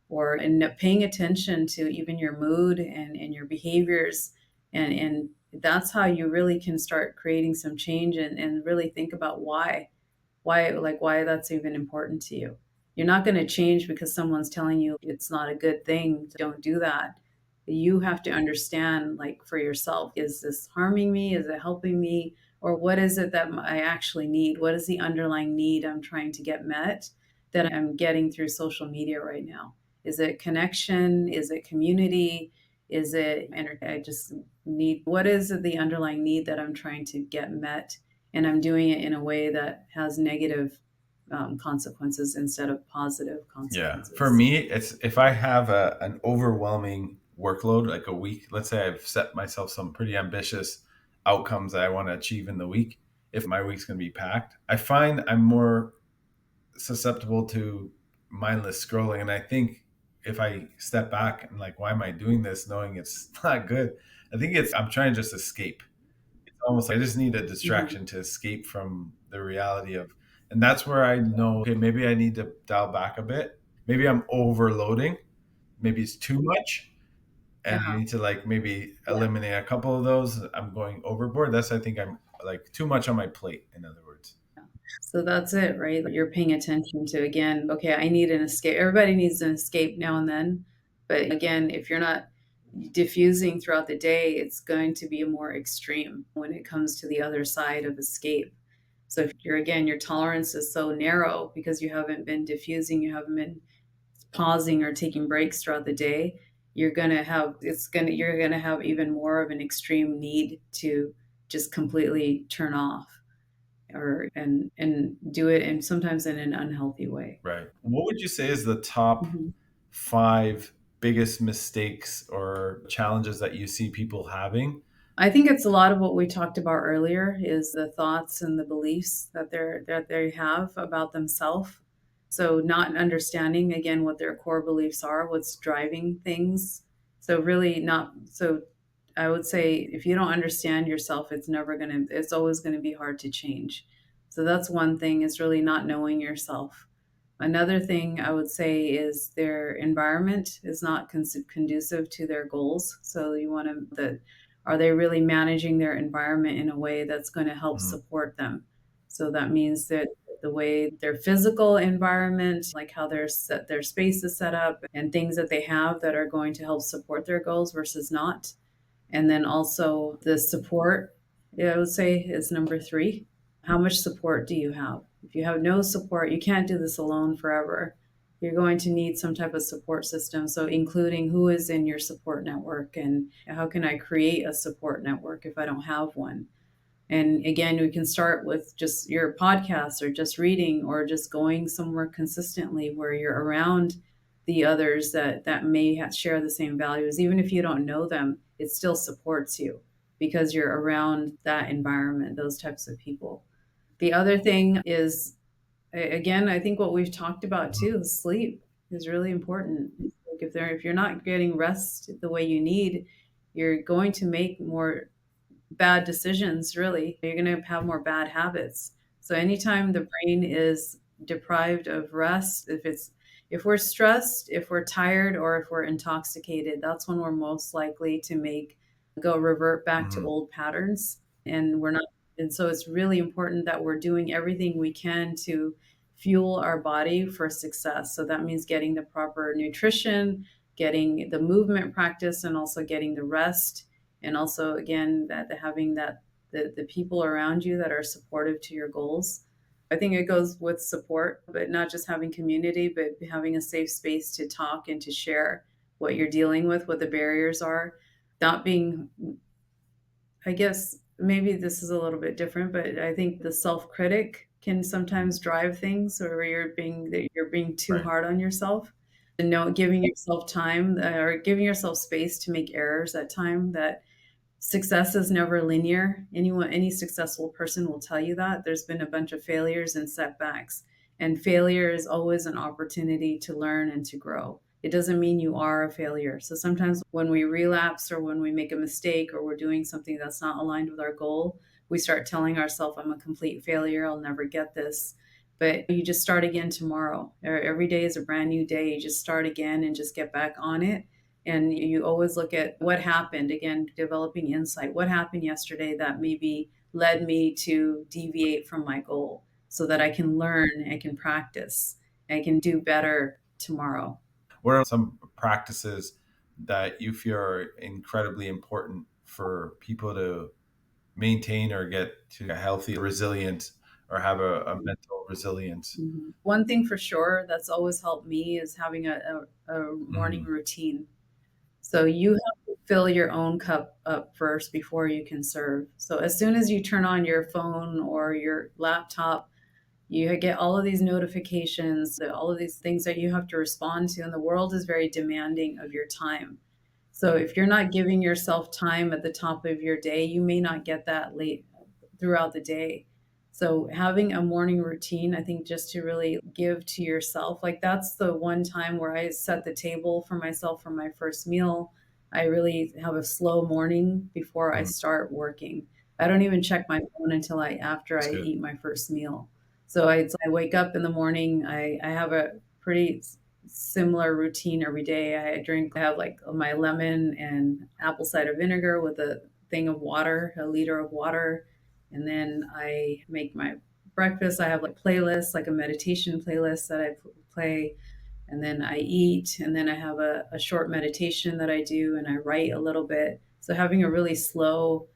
or and paying attention to even your mood and your behaviors, and that's how you really can start creating some change, and really think about why that's even important to you. You're not going to change because someone's telling you it's not a good thing, don't do that. You have to understand, like, for yourself, is this harming me, is it helping me, or what is it that I actually need? What is the underlying need I'm trying to get met that I'm getting through social media right now? Is it connection? Is it community? Is it I just need, what is the underlying need that I'm trying to get met, and I'm doing it in a way that has negative consequences instead of positive Yeah. For consequences. me, it's if I have an overwhelming workload, like a week, let's say I've set myself some pretty ambitious outcomes that I want to achieve in the week. If my week's going to be packed, I find I'm more susceptible to mindless scrolling. And I think if I step back and like, why am I doing this knowing it's not good? I think it's, I'm trying to just escape. It's almost like I just need a Mhm. distraction to escape from the reality of, and that's where I know, okay, maybe I need to dial back a bit. Maybe I'm overloading. Maybe it's too much. And I Uh-huh. need to like maybe Yeah. eliminate a couple of those. I'm going overboard. That's, I think I'm like too much on my plate, in other words. So that's it, right? You're paying attention to, again, okay, I need an escape. Everybody needs an escape now and then. But again, if you're not diffusing throughout the day, it's going to be more extreme when it comes to the other side of escape. So if you're, again, your tolerance is so narrow because you haven't been diffusing, you haven't been pausing or taking breaks throughout the day, you're gonna have even more of an extreme need to just completely turn off, or and do it, and sometimes in an unhealthy way. Right. What would you say is the top Mhm. five biggest mistakes or challenges that you see people having I think it's a lot of what we talked about earlier is the thoughts and the beliefs that they have about themselves. So not understanding again what their core beliefs are, what's driving things. So really not so I would say if you don't understand yourself, it's always going to be hard to change. So that's one thing is really not knowing yourself. Another thing I would say is their environment is not conducive to their goals. So you want to that are they really managing their environment in a way that's going to help Mhm. support them? So that means that the way their physical environment, like how their space is set up and things that they have that are going to help support their goals versus not. And then also the support, I would say, is number three. How much support do you have? If you have no support, you can't do this alone forever. You're going to need some type of support system. So, including who is in your support network and how can I create a support network if I don't have one? And again, we can start with just your podcast or just reading or just going somewhere consistently where you're around the others that may share the same values. Even if you don't know them, it still supports you because you're around that environment, those types of people. The other thing is, again, I think what we've talked about too is sleep is really important. Like if you're not getting rest the way you need, you're going to make more bad decisions, really. You're going to have more bad habits. So anytime the brain is deprived of rest, if we're stressed, if we're tired, or if we're intoxicated, that's when we're most likely to revert back to Mhm. old patterns. And we're not and so it's really important that we're doing everything we can to fuel our body for success. So that means getting the proper nutrition, getting the movement practice, and also getting the rest, and also again that having the people around you that are supportive to your goals. I think it goes with support, but not just having community, but having a safe space to talk and to share what you're dealing with, what the barriers are. Not being, I guess maybe this is a little bit different, but I think the self-critic can sometimes drive things, or you're being too Right. hard on yourself, and no giving yourself time, or giving yourself space to make errors at time. That success is never linear. Any successful person will tell you that. There's been a bunch of failures and setbacks, and failure is always an opportunity to learn and to grow. It doesn't mean you are a failure. So sometimes when we relapse or when we make a mistake or we're doing something that's not aligned with our goal, we start telling ourselves, I'm a complete failure. I'll never get this. But you just start again tomorrow. Every day is a brand new day. You just start again and just get back on it, and you always look at what happened, again developing insight, what happened yesterday that maybe led me to deviate from my goal, so that I can learn, I can practice, I can do better tomorrow. What are some practices that you feel are incredibly important for people to maintain or get to a healthy, resilient, or have a mental resilience? One thing for sure that's always helped me is having a morning Mhm. routine. So you have to fill your own cup up first before you can serve. So as soon as you turn on your phone or your laptop, you get all of these notifications, all of these things that you have to respond to, and the world is very demanding of your time. So if you're not giving yourself time at the top of your day, you may not get that late throughout the day. So having a morning routine, I think just to really give to yourself, like that's the one time where I set the table for myself for my first meal. I really have a slow morning before I Mhm. start working. I don't even check my phone until after That's I good. eat my first meal. So I wake up in the morning. I have a pretty similar routine every day. I have like my lemon and apple cider vinegar with a thing of water, a liter of water. And then I make my breakfast. I have like playlists, like a meditation playlist that I play, and then I eat, and then I have a short meditation that I do, and I write a little bit. So having a really slow,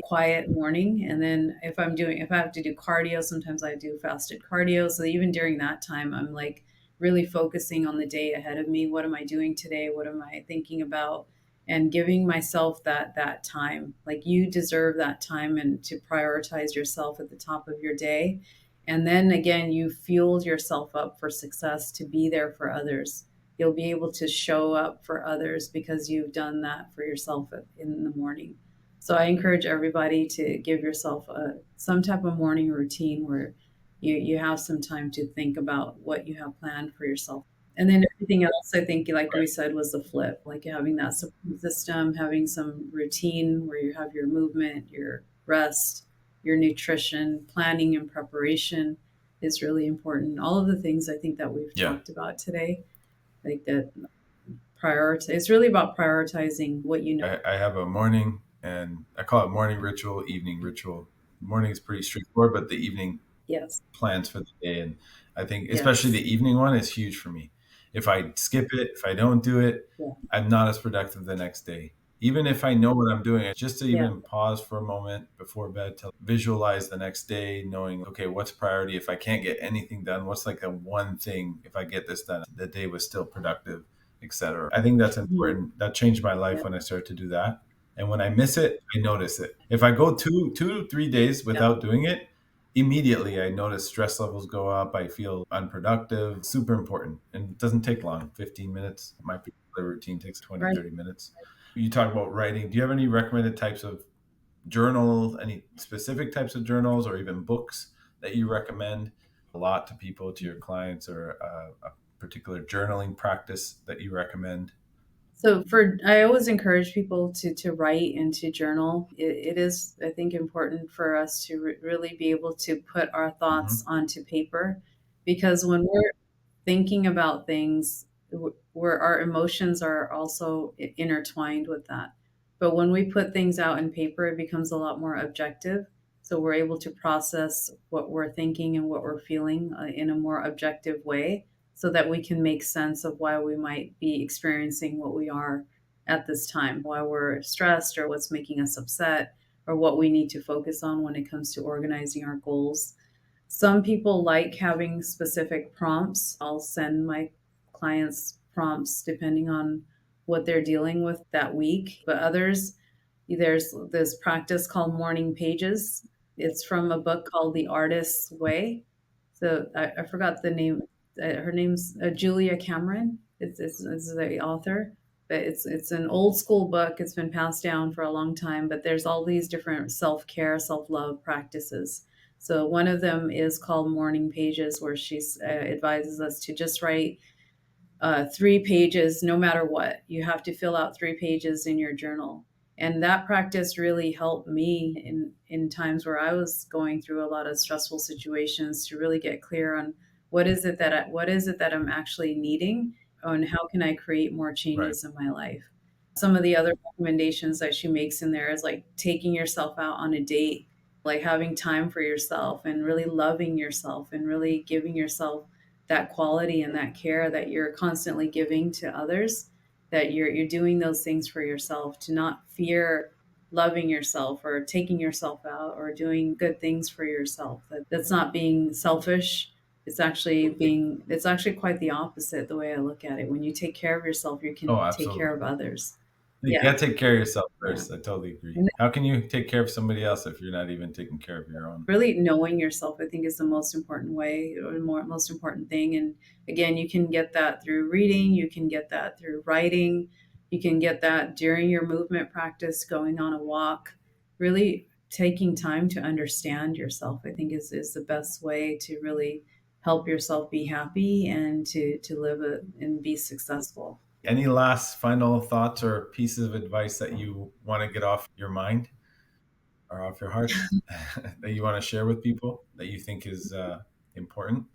quiet morning, and then if I have to do cardio, sometimes I do fasted cardio. So even during that time, I'm like really focusing on the day ahead of me. What am I doing today? What am I thinking about? And giving myself that time. Like you deserve that time and to prioritize yourself at the top of your day, and then again, you fueled yourself up for success to be there for others. You'll be able to show up for others because you've done that for yourself in the morning. So I encourage everybody to give yourself some type of morning routine where you have some time to think about what you have planned for yourself. And then everything else, I think, like we said, was the flip, like having that support system, having some routine where you have your movement, your rest, your nutrition, planning and preparation is really important. All of the things I think that we've Yeah. talked about today, like that prioritize. It's really about prioritizing what you know. I have a morning, and I call it morning ritual, evening ritual. Morning is pretty straightforward, but the evening Yes. plans for the day. And I think especially Yes. the evening one is huge for me. If I skip it, if I don't do it, Yeah. I'm not as productive the next day. Even if I know what I'm doing, just to Yeah. even pause for a moment before bed to visualize the next day, knowing, okay, what's priority? If I can't get anything done, what's like the one thing, if I get this done, the day was still productive, etc. I think that's Mhm. important. That changed my life Yeah. when I started to do that. And when I miss it, I notice it. If I go 2 to 3 days Yeah. without doing it, immediately I notice stress levels go up. I feel unproductive. Super important. And it doesn't take long, 15 minutes. My particular routine takes 20, Right. 30 minutes. You talk about writing. Do you have any recommended types of journals, any specific types of journals or even books that you recommend a lot to people, to your clients, or a particular journaling practice that you recommend? So for I always encourage people to write and to journal. It is, I think, important for us to really be able to put our thoughts Hmm. onto paper, because when we're thinking about things, where our emotions are also intertwined with that. But when we put things out in paper, it becomes a lot more objective. So we're able to process what we're thinking and what we're feeling in a more objective way, so that we can make sense of why we might be experiencing what we are at this time, why we're stressed or what's making us upset, or what we need to focus on when it comes to organizing our goals. Some people like having specific prompts. I'll send my clients prompts depending on what they're dealing with that week. But others, there's this practice called morning pages. It's from a book called The Artist's Way. So I forgot the name. Her name's Julia Cameron. It's the author, but it's an old school book. It's been passed down for a long time. But there's all these different self care, self love practices. So one of them is called Morning Pages, where she advises us to just write 3 pages, no matter what. You have to fill out 3 pages in your journal. And that practice really helped me in times where I was going through a lot of stressful situations, to really get clear on what is it that I'm actually needing, and how can I create more Right. changes in my life. Some of the other recommendations that she makes in there is like taking yourself out on a date, like having time for yourself and really loving yourself and really giving yourself that quality and that care that you're constantly giving to others, that you're doing those things for yourself, to not fear loving yourself or taking yourself out or doing good things for yourself. That's not being selfish. It's actually quite the opposite, the way I look at it. When you take care of yourself, you Oh, can take care absolutely. of others. You Yeah. got to take care of yourself Yeah. first. I totally agree. And How can you take care of somebody else if you're not even taking care of your own? really knowing yourself, I think, is the most important most important thing. And again, you can get that through reading, you can get that through writing, you can get that during your movement practice, going on a walk. Really taking time to understand yourself, I think, is the best way to really help yourself be happy and to live and be successful. Any last final thoughts or pieces of advice that you want to get off your mind or off your heart that you want to share with people that you think is important?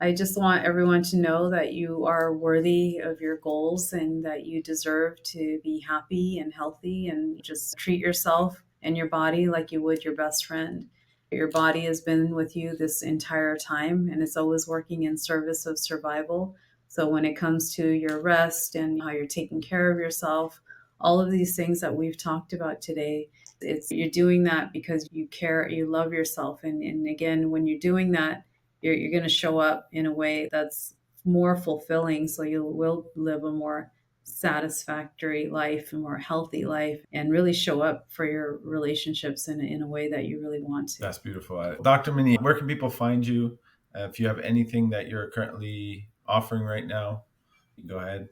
I just want everyone to know that you are worthy of your goals and that you deserve to be happy and healthy, and just treat yourself and your body like you would your best friend. Your body has been with you this entire time, and it's always working in service of survival. So when it comes to your rest and how you're taking care of yourself, all of these things that we've talked about today, it's you're doing that because you care, you love yourself. And again, when you're doing that, you're going to show up in a way that's more fulfilling. So you will live a more satisfactory life, a more healthy life, and really show up for your relationships in a way that you really want to. That's beautiful. Dr. Mini, where can people find you? If you have anything that you're currently offering right now, go ahead.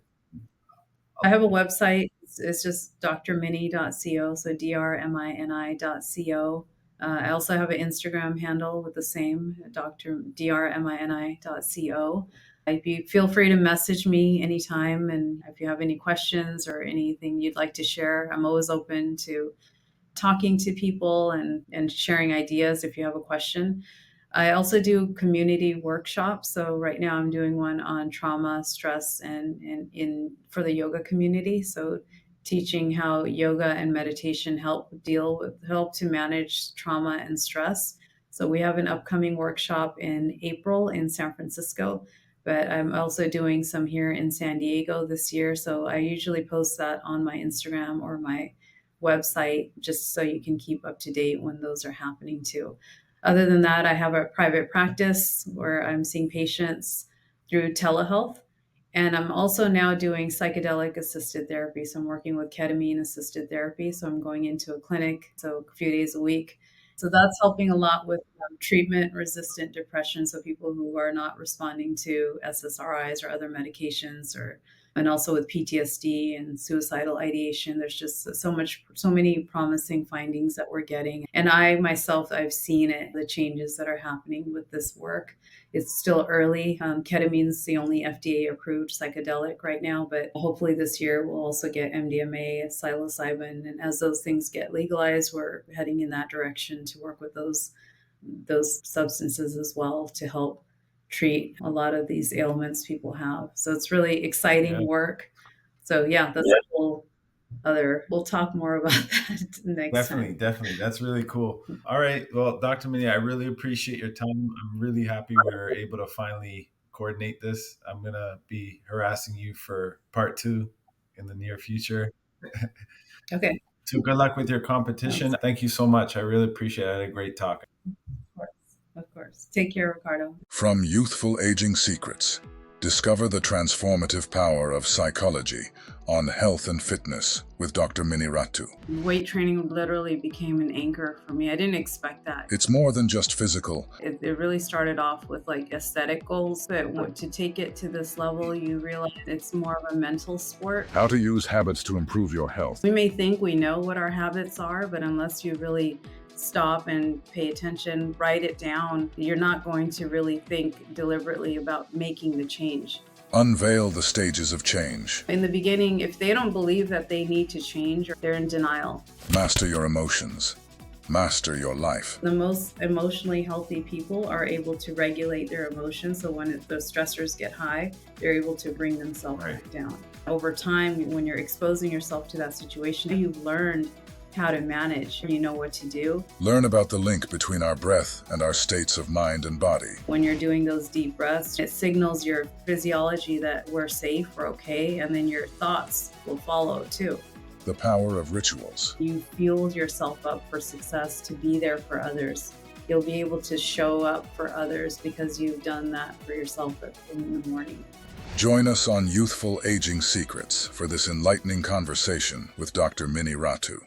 I have a website. It's just drmini.co, so drmini.co. I also have an Instagram handle with the same drmini.co. If you feel free to message me anytime, and if you have any questions or anything you'd like to share, I'm always open to talking to people and sharing ideas if you have a question. I also do community workshops. So right now I'm doing one on trauma, stress, and in for the yoga community. So teaching how yoga and meditation help to manage trauma and stress. So we have an upcoming workshop in April in San Francisco, but I'm also doing some here in San Diego this year. So I usually post that on my Instagram or my website just so you can keep up to date when those are happening too. Other than that, I have a private practice where I'm seeing patients through telehealth. And I'm also now doing psychedelic assisted therapy. So I'm working with ketamine assisted therapy. So I'm going into a clinic, so a few days a week. So that's helping a lot with treatment resistant depression. So people who are not responding to SSRIs or other medications, and also with PTSD and suicidal ideation. There's just so many promising findings that we're getting. And I myself, I've seen it, the changes that are happening with this work. It's still early. Ketamine's the only FDA approved psychedelic right now, but hopefully this year we'll also get MDMA, psilocybin. And as those things get legalized, we're heading in that direction to work with those substances as well to help treat a lot of these ailments people have. So it's really exciting work. So yeah, that's a whole other, we'll talk more about that next time. Definitely. That's really cool. All right. Well, Dr. Mini, I really appreciate your time. I'm really happy we were able to finally coordinate this. I'm going to be harassing you for part 2 in the near future. Okay. So good luck with your competition. Thank you so much. I really appreciate it. I had a great talk. Of course. Take care, Ricardo. From Youthful Aging Secrets, discover the transformative power of psychology on health and fitness with Dr. Mini Ratu. Weight training literally became an anchor for me. I didn't expect that. It's more than just physical. It really started off with like aesthetic goals, but to take it to this level, you realize it's more of a mental sport. How to use habits to improve your health. We may think we know what our habits are, but unless you really stop and pay attention, write it down, you're not going to really think deliberately about making the change. Unveil the stages of change. In the beginning, if they don't believe that they need to change, they're in denial. Master your emotions. Master your life. The most emotionally healthy people are able to regulate their emotions. So when the stressors get high, they're able to bring themselves back down. Over time, when you're exposing yourself to that situation, you've learned how to manage, you know what to do. Learn about the link between our breath and our states of mind and body. When you're doing those deep breaths, it signals your physiology that we're safe, we're okay, and then your thoughts will follow too. The power of rituals. You fuel yourself up for success to be there for others. You'll be able to show up for others because you've done that for yourself in the morning. Join us on Youthful Aging Secrets for this enlightening conversation with Dr. Mini Ratu.